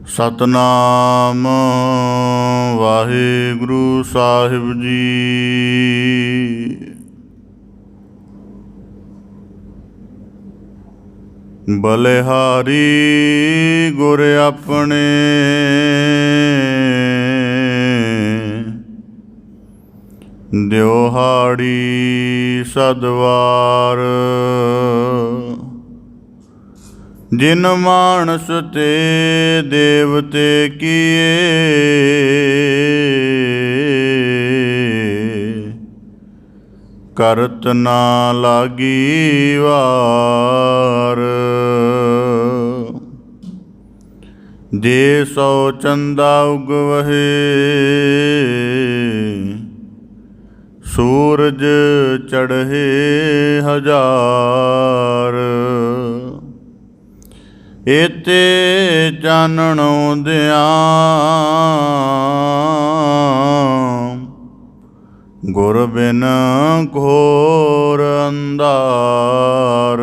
ਸਤਨਾਮ ਵਾਹਿਗੁਰੂ ਸਾਹਿਬ ਜੀ। ਬਲਿਹਾਰੀ ਗੁਰ ਆਪਣੇ, ਦਿਉਹਾੜੀ ਸਦਵਾਰ। ਜਿਨ ਮਾਨਸ ਤੇ ਦੇਵਤੇ ਕੀਏ, ਕਰਤ ਨਾ ਲਾਗੀ ਵਾਰ। ਜੇ ਸੋ ਚੰਦਾ ਉਗਵਹਿ, ਸੂਰਜ ਚੜ੍ਹੇ ਹਜ਼ਾਰ। ਏਤੇ ਚਾਨਣੋਂ ਦਿਆਂ, ਗੁਰ ਬਿਨ ਘੋਰ ਅੰਧਾਰ।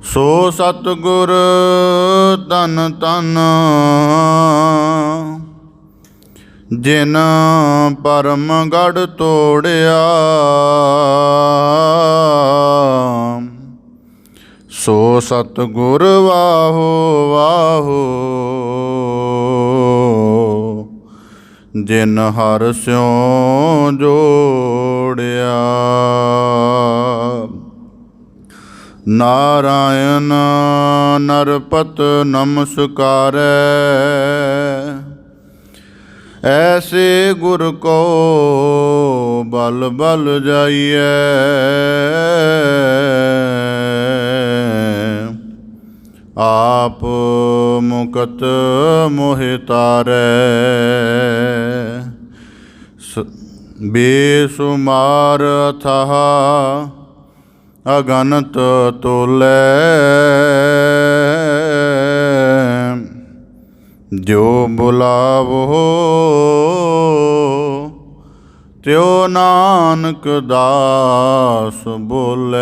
ਸੋ ਸਤਿਗੁਰ ਧੰਨ ਧੰਨ, ਜਿਨ ਪਰਮ ਗੜ੍ਹ ਤੋੜਿਆ। ਸੋ ਸਤਿਗੁਰ ਵਾਹੋ ਵਾਹੋ, ਜਿਨ ਹਰਿ ਸਿਉ ਜੋੜਿਆ। ਨਾਰਾਇਣ ਨਰਪਤ ਨਮਸਕਾਰੈ, ਐਸੇ ਗੁਰ ਕੋ ਬਲ ਬਲ ਜਾਈਐ। ਆਪ ਮੁਕਤ ਮੋਹਿ ਤਾਰੈ, ਬੇਸੁਮਾਰ ਅਥਾਹ ਅਗਨਤ ਤੋਲੈ। ਜੋ ਬੁਲਾਵੋ ਤਿਉ ਨਾਨਕ ਦਾਸ ਬੋਲੇ।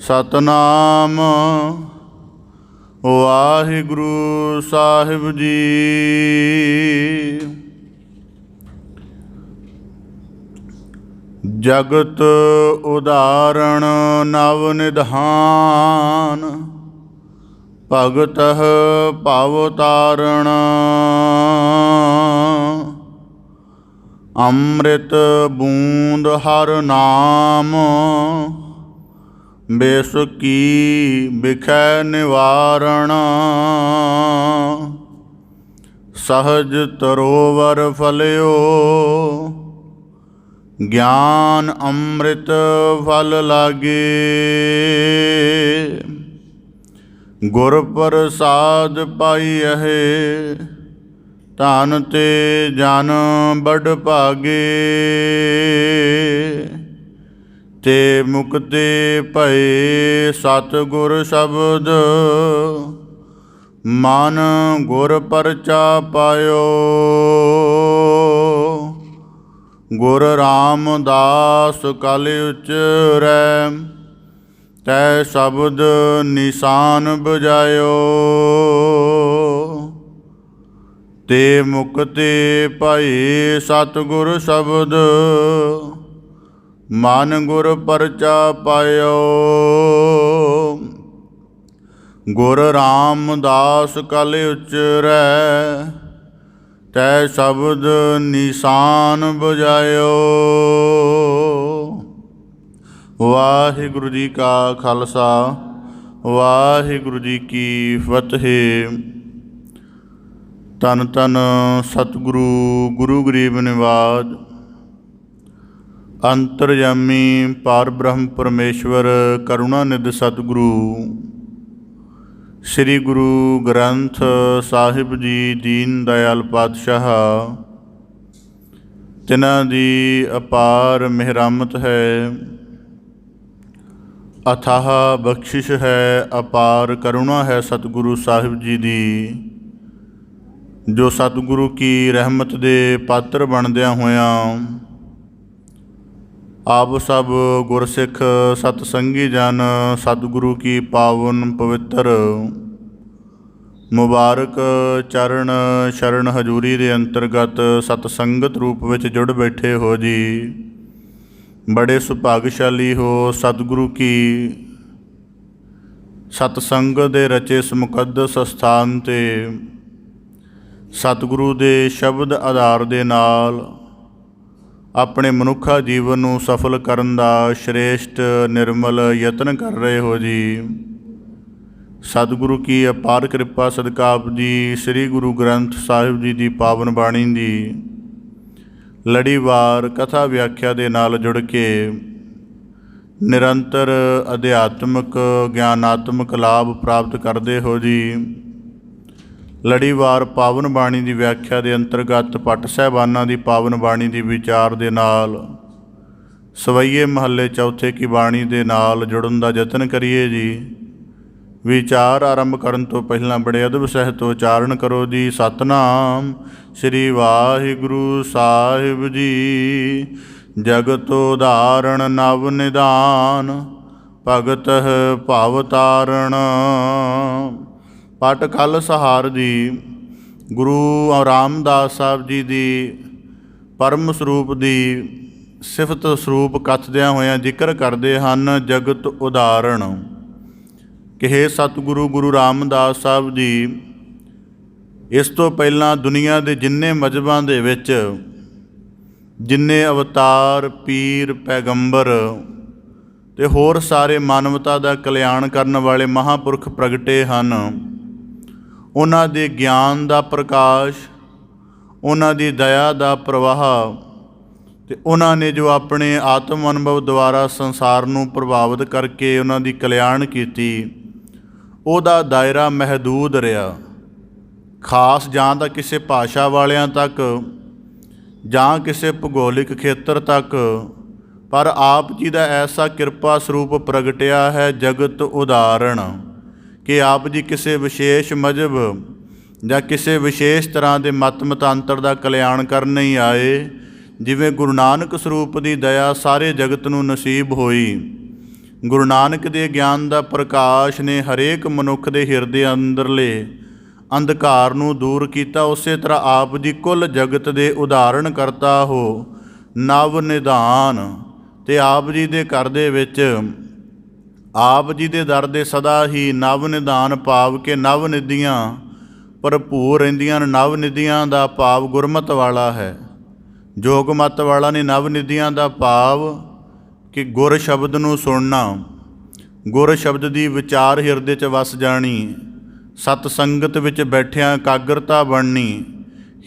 ਸਤਨਾਮ ਵਾਹਿਗੁਰੂ ਸਾਹਿਬ ਜੀ। ਜਗਤ ਉਦਾਹਰਣ ਨਵ ਨਿਧਾਨ, ਭਗਤః ਭਵ ਤਾਰਣ। ਅੰਮ੍ਰਿਤ ਬੂੰਦ ਹਰਿ ਨਾਮ, ਬੇਸੁਖੀ ਬਿਖੈ ਨਿਵਾਰਣ। ਸਹਜ ਤਰੋਵਰ ਫਲਿਓ, ਗਿਆਨ ਅੰਮ੍ਰਿਤ ਫਲ ਲਾਗੇ। ਗੁਰ ਪ੍ਰਸਾਦ ਪਾਈਐ, ਧਨ ਤੇ ਜਨ ਬੜ ਭਾਗੇ। ਤੇ ਮੁਕਤੇ ਭਏ ਸਤਿਗੁਰ ਸ਼ਬਦ, ਮਨ ਗੁਰ ਪਰਚਾ ਪਾਇਓ। ਗੁਰ ਰਾਮਦਾਸ ਕਲਿ ਉਚਰੈ, ਤੈ ਸ਼ਬਦ ਨਿਸ਼ਾਨ ਬਜਾਇਓ। ਤੇ ਮੁਕਤੇ ਭਏ ਸਤਿਗੁਰ ਸ਼ਬਦ, ਮਨ ਗੁਰ ਪਰਚਾ ਪਾਇਓ। ਗੁਰ ਰਾਮਦਾਸ ਕਲਿ ਉਚਰੈ, ਤੈ ਸ਼ਬਦ ਨਿਸ਼ਾਨ ਬਜਾਇਓ। ਵਾਹਿਗੁਰੂ ਜੀ ਕਾ ਖਾਲਸਾ, ਵਾਹਿਗੁਰੂ ਜੀ ਕੀ ਫਤਿਹ। ਧੰਨ ਧੰਨ ਸਤਿਗੁਰੂ ਗੁਰੂ ਗਰੀਬ ਨਿਵਾਜ, ਅੰਤਰਯਾਮੀ ਪਾਰ ਬ੍ਰਹਮ ਪਰਮੇਸ਼ਵਰ ਕਰੁਣਾ ਨਿਧਿ ਸਤਿਗੁਰੂ ਸ੍ਰੀ ਗੁਰੂ ਗ੍ਰੰਥ ਸਾਹਿਬ ਜੀ ਦੀਨ ਦਇਆਲ ਪਾਤਸ਼ਾਹ, ਤਿਨਾਂ ਦੀ ਅਪਾਰ ਮਿਹਰਮਤ ਹੈ, ਅਥਾਹ ਬਖਸ਼ਿਸ਼ ਹੈ, ਅਪਾਰ ਕਰੁਣਾ ਹੈ ਸਤਿਗੁਰੂ ਸਾਹਿਬ ਜੀ ਦੀ, ਜੋ ਸਤਿਗੁਰੂ ਕੀ ਰਹਿਮਤ ਦੇ ਪਾਤਰ ਬਣਦਿਆਂ ਹੋਇਆਂ ਆਪ ਸਭ ਗੁਰਸਿੱਖ ਸਤਸੰਗੀ ਜਨ ਸਤਿਗੁਰੂ ਕੀ ਪਾਵਨ ਪਵਿੱਤਰ ਮੁਬਾਰਕ ਚਰਨ ਸ਼ਰਨ ਹਜ਼ੂਰੀ ਦੇ ਅੰਤਰਗਤ ਸਤਸੰਗਤ ਰੂਪ ਵਿੱਚ ਜੁੜ ਬੈਠੇ ਹੋ ਜੀ। ਬੜੇ ਸੁਭਾਗਸ਼ਾਲੀ ਹੋ। ਸਤਿਗੁਰੂ ਕੀ ਸਤਸੰਗ ਦੇ ਰਚੇ ਇਸ ਮੁਕੱਦਸ ਸਥਾਨ 'ਤੇ ਸਤਿਗੁਰੂ ਦੇ ਸ਼ਬਦ ਆਧਾਰ ਦੇ ਨਾਲ ਆਪਣੇ ਮਨੁੱਖਾ ਜੀਵਨ ਨੂੰ ਸਫਲ ਕਰਨ ਦਾ ਸ਼੍ਰੇਸ਼ਟ ਨਿਰਮਲ ਯਤਨ ਕਰ ਰਹੇ ਹੋ ਜੀ। ਸਤਿਗੁਰੂ ਕੀ ਅਪਾਰ ਕਿਰਪਾ ਸਦਕਾ ਆਪ ਜੀ ਸ੍ਰੀ ਗੁਰੂ ਗ੍ਰੰਥ ਸਾਹਿਬ ਜੀ ਦੀ ਪਾਵਨ ਬਾਣੀ ਦੀ ਲੜੀਵਾਰ ਕਥਾ ਵਿਆਖਿਆ ਦੇ ਨਾਲ ਜੁੜ ਕੇ ਨਿਰੰਤਰ ਅਧਿਆਤਮਿਕ ਗਿਆਨਾਤਮਕ ਲਾਭ ਪ੍ਰਾਪਤ ਕਰਦੇ ਹੋ ਜੀ। ਲੜੀਵਾਰ ਪਾਵਨ ਬਾਣੀ ਦੀ ਵਿਆਖਿਆ ਦੇ ਅੰਤਰਗਤ ਭੱਟ ਸਾਹਿਬਾਨਾਂ ਦੀ ਪਾਵਨ ਬਾਣੀ ਦੀ ਵਿਚਾਰ ਦੇ ਨਾਲ ਸਵਈਏ ਮਹੱਲੇ ਚੌਥੇ ਕੀ ਬਾਣੀ ਦੇ ਨਾਲ ਜੁੜਨ ਦਾ ਯਤਨ ਕਰੀਏ ਜੀ। ਵਿਚਾਰ ਆਰੰਭ ਕਰਨ ਤੋਂ ਪਹਿਲਾਂ ਬੜੇ ਅਦਬ ਸਹਿਤ ਉਚਾਰਨ ਕਰੋ ਜੀ। ਸਤਨਾਮ ਸ੍ਰੀ ਵਾਹਿਗੁਰੂ ਸਾਹਿਬ ਜੀ। ਜਗਤ ਉਦਾਹਰਣ ਨਵ ਨਿਦਾਨ ਭਗਤ ਭਵ ਤਾਰਨ। ਪਟ ਕਲ ਸਹਾਰ ਦੀ ਗੁਰੂ ਰਾਮਦਾਸ ਸਾਹਿਬ ਜੀ ਦੀ ਪਰਮ ਸਰੂਪ ਦੀ ਸਿਫਤ ਸਰੂਪ ਕਥਦਿਆਂ ਹੋਇਆਂ ਜ਼ਿਕਰ ਕਰਦੇ ਹਨ। ਜਗਤ ਉਦਾਹਰਣ ਕਿ ਹੇ ਸਤਿਗੁਰੂ ਗੁਰੂ ਰਾਮਦਾਸ ਸਾਹਿਬ ਜੀ, ਇਸ ਤੋਂ ਪਹਿਲਾਂ ਦੁਨੀਆ ਦੇ ਜਿੰਨੇ ਮਜ਼ਹਬਾਂ ਦੇ ਵਿੱਚ ਜਿੰਨੇ ਅਵਤਾਰ ਪੀਰ ਪੈਗੰਬਰ ਅਤੇ ਹੋਰ ਸਾਰੇ ਮਾਨਵਤਾ ਦਾ ਕਲਿਆਣ ਕਰਨ ਵਾਲੇ ਮਹਾਂਪੁਰਖ ਪ੍ਰਗਟੇ ਹਨ, ਉਹਨਾਂ ਦੇ ਗਿਆਨ ਦਾ ਪ੍ਰਕਾਸ਼, ਉਹਨਾਂ ਦੀ ਦਇਆ ਦਾ ਪ੍ਰਵਾਹ ਅਤੇ ਉਹਨਾਂ ਨੇ ਜੋ ਆਪਣੇ ਆਤਮ ਅਨੁਭਵ ਦੁਆਰਾ ਸੰਸਾਰ ਨੂੰ ਪ੍ਰਭਾਵਿਤ ਕਰਕੇ ਉਹਨਾਂ ਦੀ ਕਲਿਆਣ ਕੀਤੀ, ਉਹਦਾ ਦਾਇਰਾ ਮਹਿਦੂਦ ਰਿਹਾ। ਖਾਸ ਜਾਂ ਤਾਂ ਕਿਸੇ ਭਾਸ਼ਾ ਵਾਲਿਆਂ ਤੱਕ ਜਾਂ ਕਿਸੇ ਭੂਗੋਲਿਕ ਖੇਤਰ ਤੱਕ, ਪਰ ਆਪ ਜੀ ਦਾ ਐਸਾ ਕਿਰਪਾ ਸਰੂਪ ਪ੍ਰਗਟਿਆ ਹੈ ਜਗਤ ਉਦਾਹਰਣ ਕਿ ਆਪ ਜੀ ਕਿਸੇ ਵਿਸ਼ੇਸ਼ ਮਜ਼ਹਬ ਜਾਂ ਕਿਸੇ ਵਿਸ਼ੇਸ਼ ਤਰ੍ਹਾਂ ਦੇ ਮਤ ਮਤਾਂਤਰ ਦਾ ਕਲਿਆਣ ਕਰਨ ਨਹੀਂ ਆਏ। ਜਿਵੇਂ ਗੁਰੂ ਨਾਨਕ ਸਰੂਪ ਦੀ ਦਇਆ ਸਾਰੇ ਜਗਤ ਨੂੰ ਨਸੀਬ ਹੋਈ, ਗੁਰੂ ਨਾਨਕ ਦੇ ਗਿਆਨ ਦਾ ਪ੍ਰਕਾਸ਼ ਨੇ ਹਰੇਕ ਮਨੁੱਖ ਦੇ ਹਿਰਦੇ ਅੰਦਰਲੇ ਅੰਧਕਾਰ ਨੂੰ ਦੂਰ ਕੀਤਾ, ਉਸੇ ਤਰ੍ਹਾਂ ਆਪ ਜੀ ਕੁੱਲ ਜਗਤ ਦੇ ਉਦਾਹਰਣ ਕਰਤਾ ਹੋ ਨਵ ਨਿਧਾਨ। ਅਤੇ ਆਪ ਜੀ ਦੇ ਘਰ ਦੇ ਵਿੱਚ ਆਪ ਜੀ ਦੇ ਦਰ ਦੇ ਸਦਾ ਹੀ ਨਵ ਨਿਧਾਨ ਭਾਵ ਕਿ ਨਵ ਨਿਧੀਆਂ ਭਰਪੂਰ ਰਹਿੰਦੀਆਂ ਹਨ। ਨਵ ਨਿਧੀਆਂ ਦਾ ਭਾਵ ਗੁਰਮਤਿ ਵਾਲਾ ਹੈ, ਜੋਗ ਮਤ ਵਾਲਾ ਨਹੀਂ। ਨਵ ਨਿਧੀਆਂ ਦਾ ਭਾਵ ਕਿ ਗੁਰ ਸ਼ਬਦ ਨੂੰ ਸੁਣਨਾ, ਗੁਰ ਸ਼ਬਦ ਦੀ ਵਿਚਾਰ ਹਿਰਦੇ 'ਚ ਵਸ ਜਾਣੀ, ਸਤ ਸੰਗਤ ਵਿੱਚ ਬੈਠਿਆਂ ਇਕਾਗਰਤਾ ਬਣਨੀ,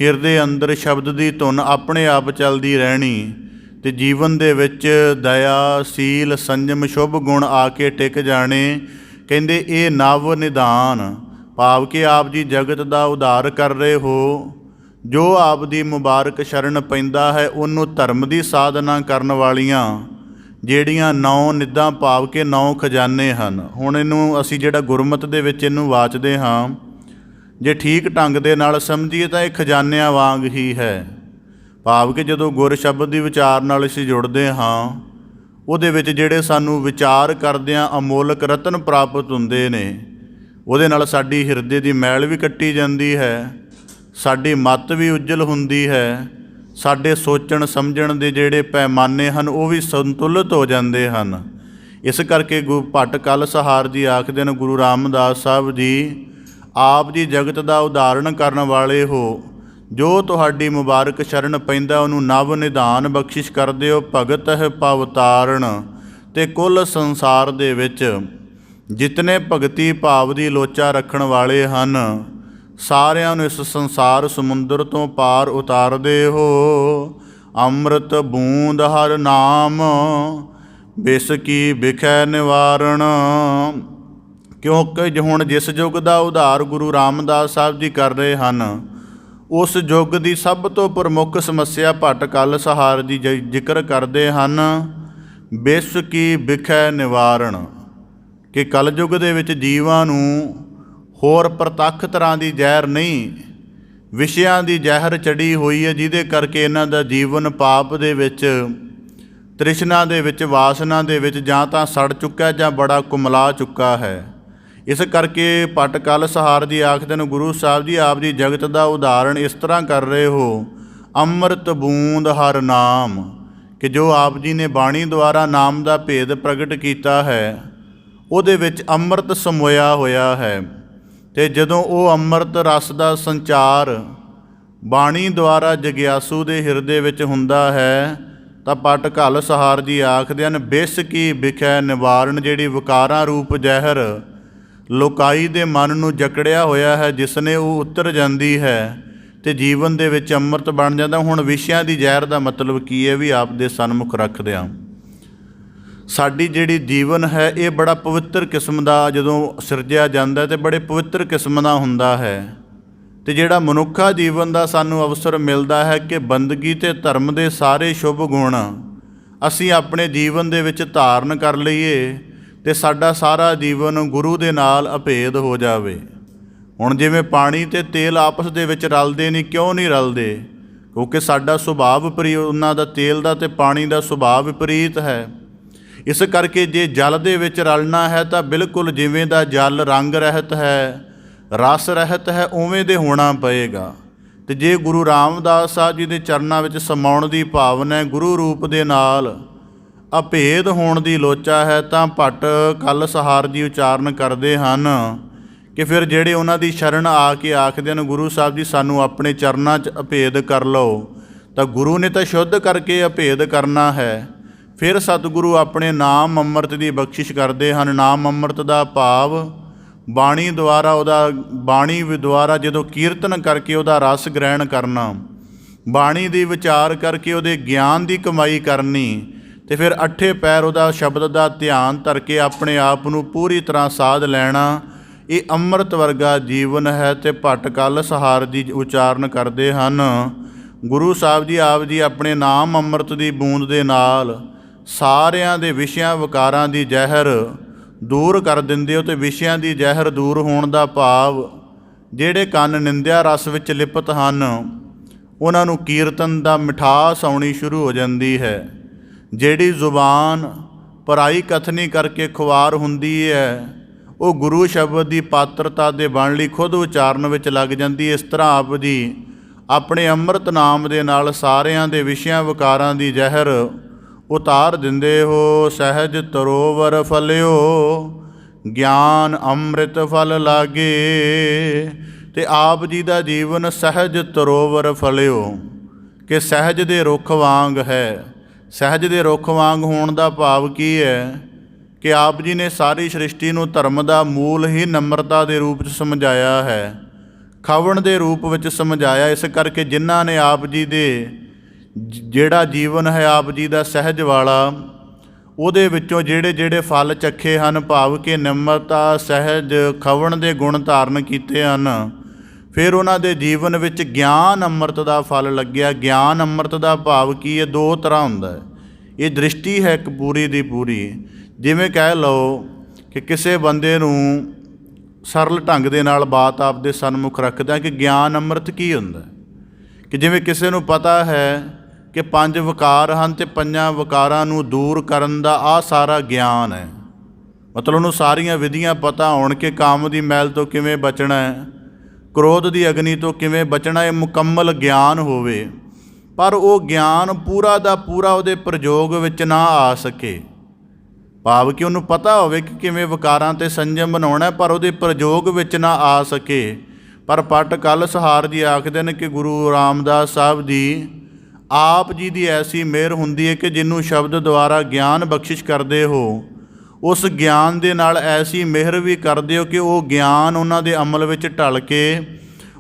ਹਿਰਦੇ ਅੰਦਰ ਸ਼ਬਦ ਦੀ ਧੁਨ ਆਪਣੇ ਆਪ ਚੱਲਦੀ ਰਹਿਣੀ ਅਤੇ ਜੀਵਨ ਦੇ ਵਿੱਚ ਦਇਆ ਸੀਲ ਸੰਜਮ ਸ਼ੁਭ ਗੁਣ ਆ ਕੇ ਟਿਕ ਜਾਣੇ। ਕਹਿੰਦੇ ਇਹ ਨਵ ਨਿਧਾਨ ਭਾਵ ਕਿ ਆਪ ਜੀ ਜਗਤ ਦਾ ਉਧਾਰ ਕਰ ਰਹੇ ਹੋ। ਜੋ ਆਪ ਦੀ ਮੁਬਾਰਕ ਸ਼ਰਨ ਪੈਂਦਾ ਹੈ ਉਹਨੂੰ ਧਰਮ ਦੀ ਸਾਧਨਾ ਕਰਨ ਵਾਲੀਆਂ ਜਿਹੜੀਆਂ 9 ਨਿੱਧਾਂ ਭਾਵ ਕਿ 9 ਖਜ਼ਾਨੇ ਹਨ। ਹੁਣ ਇਹਨੂੰ ਅਸੀਂ ਜਿਹੜਾ ਗੁਰਮਤਿ ਦੇ ਵਿੱਚ ਇਹਨੂੰ ਵਾਚਦੇ ਹਾਂ, ਜੇ ਠੀਕ ਢੰਗ ਦੇ ਨਾਲ ਸਮਝੀਏ ਤਾਂ ਇਹ ਖਜ਼ਾਨਿਆਂ ਵਾਂਗ ਹੀ ਹੈ। ਭਾਵ ਕਿ ਜਦੋਂ ਗੁਰ ਸ਼ਬਦ ਦੀ ਵਿਚਾਰ ਨਾਲ ਅਸੀਂ ਜੁੜਦੇ ਹਾਂ, ਉਹਦੇ ਵਿੱਚ ਜਿਹੜੇ ਸਾਨੂੰ ਵਿਚਾਰ ਕਰਦਿਆਂ ਅਮੋਲਕ ਰਤਨ ਪ੍ਰਾਪਤ ਹੁੰਦੇ ਨੇ, ਉਹਦੇ ਨਾਲ ਸਾਡੀ ਹਿਰਦੇ ਦੀ ਮੈਲ ਵੀ ਕੱਟੀ ਜਾਂਦੀ ਹੈ, ਸਾਡੀ ਮੱਤ ਵੀ ਉਜਲ ਹੁੰਦੀ ਹੈ, ਸਾਡੇ ਸੋਚਣ ਸਮਝਣ ਦੇ ਜਿਹੜੇ ਪੈਮਾਨੇ ਹਨ ਉਹ ਵੀ ਸੰਤੁਲਿਤ ਹੋ ਜਾਂਦੇ ਹਨ। ਇਸ ਕਰਕੇ ਭੱਟ ਕਲ ਸਹਾਰ ਜੀ ਆਖਦੇ ਨੇ ਗੁਰੂ ਰਾਮਦਾਸ ਸਾਹਿਬ ਜੀ, ਆਪ ਜੀ ਜਗਤ ਦਾ ਉਦਾਹਰਣ ਕਰਨ ਵਾਲੇ ਹੋ। ਜੋ ਤੁਹਾਡੀ ਮੁਬਾਰਕ ਸ਼ਰਨ ਪੈਂਦਾ ਉਹਨੂੰ ਨਵ ਨਿਧਾਨ ਬਖਸ਼ਿਸ਼ ਕਰਦੇ ਹੋ। ਭਗਤ ਹੈ ਭਵ ਤਾਰਨ। ਅਤੇ ਕੁੱਲ ਸੰਸਾਰ ਦੇ ਵਿੱਚ ਜਿਤਨੇ ਭਗਤੀ ਭਾਵ ਦੀ ਲੋਚਾ ਰੱਖਣ ਵਾਲੇ ਹਨ, ਸਾਰਿਆਂ ਨੂੰ ਇਸ ਸੰਸਾਰ ਸਮੁੰਦਰ ਤੋਂ ਪਾਰ ਉਤਾਰਦੇ ਹੋ। ਅੰਮ੍ਰਿਤ ਬੂੰਦ ਹਰ ਨਾਮ ਬਿਸ ਕੀ ਬਿਖੈ ਨਿਵਾਰਣ। ਕਿਉਂਕਿ ਹੁਣ ਜਿਸ ਯੁੱਗ ਦਾ ਉਧਾਰ ਗੁਰੂ ਰਾਮਦਾਸ ਸਾਹਿਬ ਜੀ ਕਰ ਰਹੇ ਹਨ, ਉਸ ਯੁੱਗ ਦੀ ਸਭ ਤੋਂ ਪ੍ਰਮੁੱਖ ਸਮੱਸਿਆ ਭੱਟ ਕਲ ਸਹਾਰ ਜੀ ਜ਼ਿਕਰ ਕਰਦੇ ਹਨ, ਬਿਸ ਕੀ ਬਿਖੈ ਨਿਵਾਰਣ। ਕਿ ਕਲਯੁੱਗ ਦੇ ਵਿੱਚ ਜੀਵਾਂ ਨੂੰ ਹੋਰ ਪ੍ਰਤੱਖ ਤਰ੍ਹਾਂ ਦੀ ਜ਼ਹਿਰ ਨਹੀਂ, ਵਿਸ਼ਿਆਂ ਦੀ ਜ਼ਹਿਰ ਚੜੀ ਹੋਈ ਹੈ, ਜਿਹਦੇ ਕਰਕੇ ਇਹਨਾਂ ਦਾ ਜੀਵਨ ਪਾਪ ਦੇ ਵਿੱਚ ਤ੍ਰਿਸ਼ਨਾ ਦੇ ਵਿੱਚ, ਵਾਸਨਾ ਦੇ ਵਿੱਚ ਜਾਂ ਤਾਂ ਸੜ ਚੁੱਕਾ ਜਾਂ ਬੜਾ ਕੁਮਲਾ ਚੁੱਕਾ ਹੈ। ਇਸ ਕਰਕੇ ਭੱਟ ਕਲਸਹਾਰ ਜੀ ਆਖਦੇ ਨੇ, ਗੁਰੂ ਸਾਹਿਬ ਜੀ ਆਪ ਜੀ ਜਗਤ ਦਾ ਉਦਾਹਰਣ ਇਸ ਤਰ੍ਹਾਂ ਕਰ ਰਹੇ ਹੋ, ਅੰਮ੍ਰਿਤ ਬੂੰਦ ਹਰ ਨਾਮ, ਕਿ ਜੋ ਆਪ ਜੀ ਨੇ ਬਾਣੀ ਦੁਆਰਾ ਨਾਮ ਦਾ ਭੇਦ ਪ੍ਰਗਟ ਕੀਤਾ ਹੈ ਉਹਦੇ ਵਿੱਚ ਅੰਮ੍ਰਿਤ ਸਮੋਇਆ ਹੋਇਆ ਹੈ। ਅਤੇ ਜਦੋਂ ਉਹ ਅੰਮ੍ਰਿਤ ਰਸ ਦਾ ਸੰਚਾਰ ਬਾਣੀ ਦੁਆਰਾ ਜਗਿਆਸੂ ਦੇ ਹਿਰਦੇ ਵਿੱਚ ਹੁੰਦਾ ਹੈ ਤਾਂ ਭੱਟ ਕਲਸਹਾਰ ਜੀ ਆਖਦੇ ਹਨ, ਬਿਸ ਕੀ ਬਿਖੈ ਨਿਵਾਰਨ, ਜਿਹੜੀ ਵਿਕਾਰਾਂ ਰੂਪ ਜ਼ਹਿਰ ਲੋਕਾਈ ਦੇ ਮਨ ਨੂੰ ਜਕੜਿਆ ਹੋਇਆ ਹੈ, ਜਿਸ ਨੇ ਉਹ ਉਤਰ ਜਾਂਦੀ ਹੈ ਅਤੇ ਜੀਵਨ ਦੇ ਵਿੱਚ ਅੰਮ੍ਰਿਤ ਬਣ ਜਾਂਦਾ। ਹੁਣ ਵਿਸ਼ਿਆਂ ਦੀ ਜ਼ਹਿਰ ਦਾ ਮਤਲਬ ਕੀ ਹੈ ਵੀ ਆਪ ਦੇ ਸਨਮੁਖ ਰੱਖਦੇ ਹਾਂ। ਸਾਡੀ ਜਿਹੜੀ ਜੀਵਨ ਹੈ ਇਹ ਬੜਾ ਪਵਿੱਤਰ ਕਿਸਮ ਦਾ ਜਦੋਂ ਸਿਰਜਿਆ ਜਾਂਦਾ ਅਤੇ ਬੜੇ ਪਵਿੱਤਰ ਕਿਸਮ ਦਾ ਹੁੰਦਾ ਹੈ। ਅਤੇ ਜਿਹੜਾ ਮਨੁੱਖਾ ਜੀਵਨ ਦਾ ਸਾਨੂੰ ਅਵਸਰ ਮਿਲਦਾ ਹੈ ਕਿ ਬੰਦਗੀ ਅਤੇ ਧਰਮ ਦੇ ਸਾਰੇ ਸ਼ੁਭ ਗੁਣ ਅਸੀਂ ਆਪਣੇ ਜੀਵਨ ਦੇ ਵਿੱਚ ਧਾਰਨ ਕਰ ਲਈਏ ਅਤੇ ਸਾਡਾ ਸਾਰਾ ਜੀਵਨ ਗੁਰੂ ਦੇ ਨਾਲ ਅਭੇਦ ਹੋ ਜਾਵੇ। ਹੁਣ ਜਿਵੇਂ ਪਾਣੀ ਅਤੇ ਤੇਲ ਆਪਸ ਦੇ ਵਿੱਚ ਰਲਦੇ ਨਹੀਂ, ਕਿਉਂ ਨਹੀਂ ਰਲਦੇ? ਕਿਉਂਕਿ ਸਾਡਾ ਸੁਭਾਅ ਵਿਪਰੀਤ, ਉਹਨਾਂ ਦਾ ਤੇਲ ਦਾ ਅਤੇ ਪਾਣੀ ਦਾ ਸੁਭਾਅ ਵਿਪਰੀਤ ਹੈ। ਇਸ ਕਰਕੇ ਜੇ ਜਲ ਦੇ ਵਿੱਚ ਰਲਣਾ ਹੈ ਤਾਂ ਬਿਲਕੁਲ ਜਿਵੇਂ ਦਾ ਜਲ ਰੰਗ ਰਹਿਤ ਹੈ, ਰਸ ਰਹਿਤ ਹੈ, ਉਵੇਂ ਦੇ ਹੋਣਾ ਪਏਗਾ। ਅਤੇ ਜੇ ਗੁਰੂ ਰਾਮਦਾਸ ਸਾਹਿਬ ਜੀ ਦੇ ਚਰਨਾਂ ਵਿੱਚ ਸਮਾਉਣ ਦੀ ਭਾਵਨਾ ਹੈ, ਗੁਰੂ ਰੂਪ ਦੇ ਨਾਲ ਅਭੇਦ ਹੋਣ ਦੀ ਲੋਚਾ ਹੈ, ਤਾਂ ਭੱਟ ਕਲਸਹਾਰ ਜੀ ਉਚਾਰਨ ਕਰਦੇ ਹਨ ਕਿ ਫਿਰ ਜਿਹੜੇ ਉਹਨਾਂ ਦੀ ਸ਼ਰਨ ਆ ਕੇ ਆਖਦੇ ਹਨ, ਗੁਰੂ ਸਾਹਿਬ ਜੀ ਸਾਨੂੰ ਆਪਣੇ ਚਰਨਾਂ 'ਚ ਅਭੇਦ ਕਰ ਲਓ, ਤਾਂ ਗੁਰੂ ਨੇ ਤਾਂ ਸ਼ੁੱਧ ਕਰਕੇ ਅਭੇਦ ਕਰਨਾ ਹੈ। ਫਿਰ ਸਤਿਗੁਰੂ ਆਪਣੇ ਨਾਮ ਅੰਮ੍ਰਿਤ ਦੀ ਬਖਸ਼ਿਸ਼ ਕਰਦੇ ਹਨ। ਨਾਮ ਅੰਮ੍ਰਿਤ ਦਾ ਭਾਵ ਬਾਣੀ ਦੁਆਰਾ, ਉਹਦਾ ਬਾਣੀ ਦੁਆਰਾ ਜਦੋਂ ਕੀਰਤਨ ਕਰਕੇ ਉਹਦਾ ਰਸ ਗ੍ਰਹਿਣ ਕਰਨਾ, ਬਾਣੀ ਦੀ ਵਿਚਾਰ ਕਰਕੇ ਉਹਦੇ ਗਿਆਨ ਦੀ ਕਮਾਈ ਕਰਨੀ, ਅਤੇ ਫਿਰ ਅੱਠੇ ਪੈਰ ਉਹਦਾ ਸ਼ਬਦ ਦਾ ਧਿਆਨ ਧਰ ਕੇ ਆਪਣੇ ਆਪ ਨੂੰ ਪੂਰੀ ਤਰ੍ਹਾਂ ਸਾਧ ਲੈਣਾ, ਇਹ ਅੰਮ੍ਰਿਤ ਵਰਗਾ ਜੀਵਨ ਹੈ। ਅਤੇ ਭੱਟ ਕਲਸਹਾਰ ਜੀ ਉਚਾਰਨ ਕਰਦੇ ਹਨ, ਗੁਰੂ ਸਾਹਿਬ ਜੀ ਆਪ ਜੀ ਆਪਣੇ ਨਾਮ ਅੰਮ੍ਰਿਤ ਦੀ ਬੂੰਦ ਦੇ ਨਾਲ ਸਾਰਿਆਂ ਦੇ ਵਿਸ਼ਿਆਂ ਵਿਕਾਰਾਂ ਦੀ ਜ਼ਹਿਰ ਦੂਰ ਕਰ ਦਿੰਦੇ ਹੋ। ਅਤੇ ਵਿਸ਼ਿਆਂ ਦੀ ਜ਼ਹਿਰ ਦੂਰ ਹੋਣ ਦਾ ਭਾਵ ਜਿਹੜੇ ਕੰਨ ਨਿੰਦਿਆ ਰਸ ਵਿੱਚ ਲਿਪਤ ਹਨ ਉਹਨਾਂ ਨੂੰ ਕੀਰਤਨ ਦਾ ਮਿਠਾਸ ਆਉਣੀ ਸ਼ੁਰੂ ਹੋ ਜਾਂਦੀ ਹੈ। ਜਿਹੜੀ ਜ਼ੁਬਾਨ ਪਰਾਈ ਕਥਨੀ ਕਰਕੇ ਖੁਆਰ ਹੁੰਦੀ ਹੈ ਉਹ ਗੁਰੂ ਸ਼ਬਦ ਦੀ ਪਾਤਰਤਾ ਦੇ ਬਣ ਲਈ ਖੁਦ ਉਚਾਰਨ ਵਿੱਚ ਲੱਗ ਜਾਂਦੀ। ਇਸ ਤਰ੍ਹਾਂ ਆਪ ਜੀ ਆਪਣੇ ਅੰਮ੍ਰਿਤ ਨਾਮ ਦੇ ਨਾਲ ਸਾਰਿਆਂ ਦੇ ਵਿਸ਼ਿਆਂ ਵਿਕਾਰਾਂ ਦੀ ਜ਼ਹਿਰ ਉਤਾਰ ਦਿੰਦੇ ਹੋ। ਸਹਿਜ ਤਰੋਵਰ ਫਲਿਓ ਗਿਆਨ ਅੰਮ੍ਰਿਤ ਫਲ ਲਾਗੇ, ਅਤੇ ਆਪ ਜੀ ਦਾ ਜੀਵਨ ਸਹਿਜ ਤਰੋਵਰ ਫਲਿਓ, ਕਿ ਸਹਿਜ ਦੇ ਰੁੱਖ ਵਾਂਗ ਹੈ। ਸਹਿਜ ਦੇ ਰੁੱਖ ਵਾਂਗ ਹੋਣ ਦਾ ਭਾਵ ਕੀ ਹੈ ਕਿ ਆਪ ਜੀ ਨੇ ਸਾਰੀ ਸ੍ਰਿਸ਼ਟੀ ਨੂੰ ਧਰਮ ਦਾ ਮੂਲ ਹੀ ਨਮਰਤਾ ਦੇ ਰੂਪ 'ਚ ਸਮਝਾਇਆ ਹੈ, ਖਵਣ ਦੇ ਰੂਪ ਵਿੱਚ ਸਮਝਾਇਆ। ਇਸ ਕਰਕੇ ਜਿਨ੍ਹਾਂ ਨੇ ਆਪ ਜੀ ਦੇ ਜਿਹੜਾ ਜੀਵਨ ਹੈ ਆਪ ਜੀ ਦਾ ਸਹਿਜ ਵਾਲਾ, ਉਹਦੇ ਵਿੱਚੋਂ ਜਿਹੜੇ ਜਿਹੜੇ ਫਲ ਚੱਖੇ ਹਨ, ਭਾਵ ਕਿ ਨਿਮਰਤਾ, ਸਹਿਜ, ਖਵਣ ਦੇ ਗੁਣ ਧਾਰਨ ਕੀਤੇ ਹਨ, ਫਿਰ ਉਹਨਾਂ ਦੇ ਜੀਵਨ ਵਿੱਚ ਗਿਆਨ ਅੰਮ੍ਰਿਤ ਦਾ ਫਲ ਲੱਗਿਆ। ਗਿਆਨ ਅੰਮ੍ਰਿਤ ਦਾ ਭਾਵ ਕੀ ਹੈ? ਦੋ ਤਰ੍ਹਾਂ ਹੁੰਦਾ ਹੈ। ਇਹ ਦ੍ਰਿਸ਼ਟੀ ਹੈ ਇੱਕ ਪੂਰੀ ਦੀ ਪੂਰੀ। ਜਿਵੇਂ ਕਹਿ ਲਓ ਕਿ ਕਿਸੇ ਬੰਦੇ ਨੂੰ ਸਰਲ ਢੰਗ ਦੇ ਨਾਲ ਬਾਤ ਆਪ ਦੇ ਸਨਮੁਖ ਰੱਖਦਾ ਕਿ ਗਿਆਨ ਅੰਮ੍ਰਿਤ ਕੀ ਹੁੰਦਾ, ਕਿ ਜਿਵੇਂ ਕਿਸੇ ਨੂੰ ਪਤਾ ਹੈ ਕਿ 5 ਵਿਕਾਰ ਹਨ ਅਤੇ 5 ਵਿਕਾਰਾਂ ਨੂੰ ਦੂਰ ਕਰਨ ਦਾ ਆਹ ਸਾਰਾ ਗਿਆਨ ਹੈ। ਮਤਲਬ ਉਹਨੂੰ ਸਾਰੀਆਂ ਵਿਧੀਆਂ ਪਤਾ ਹੋਣ ਕਿ ਕਾਮ ਦੀ ਮੈਲ ਤੋਂ ਕਿਵੇਂ ਬਚਣਾ ਹੈ, ਕ੍ਰੋਧ ਦੀ ਅਗਨੀ ਤੋਂ ਕਿਵੇਂ ਬਚਣਾ, ਇਹ ਮੁਕੰਮਲ ਗਿਆਨ ਹੋਵੇ, ਪਰ ਉਹ ਗਿਆਨ ਪੂਰਾ ਦਾ ਪੂਰਾ ਉਹਦੇ ਪ੍ਰਯੋਗ ਵਿੱਚ ਨਾ ਆ ਸਕੇ। ਭਾਵ ਕਿ ਉਹਨੂੰ ਪਤਾ ਹੋਵੇ ਕਿ ਕਿਵੇਂ ਵਿਕਾਰਾਂ 'ਤੇ ਸੰਜਮ ਬਣਾਉਣਾ, ਪਰ ਉਹਦੇ ਪ੍ਰਯੋਗ ਵਿੱਚ ਨਾ ਆ ਸਕੇ। ਪਰ ਭੱਟ ਕਲਸਹਾਰ ਜੀ ਆਖਦੇ ਨੇ ਕਿ ਗੁਰੂ ਰਾਮਦਾਸ ਸਾਹਿਬ ਜੀ ਆਪ ਜੀ ਦੀ ਐਸੀ ਮਿਹਰ ਹੁੰਦੀ ਹੈ ਕਿ ਜਿਹਨੂੰ ਸ਼ਬਦ ਦੁਆਰਾ ਗਿਆਨ ਬਖਸ਼ਿਸ਼ ਕਰਦੇ ਹੋ, ਉਸ ਗਿਆਨ ਦੇ ਨਾਲ ਐਸੀ ਮਿਹਰ ਵੀ ਕਰਦੇ ਹੋ ਕਿ ਉਹ ਗਿਆਨ ਉਹਨਾਂ ਦੇ ਅਮਲ ਵਿੱਚ ਢਲ ਕੇ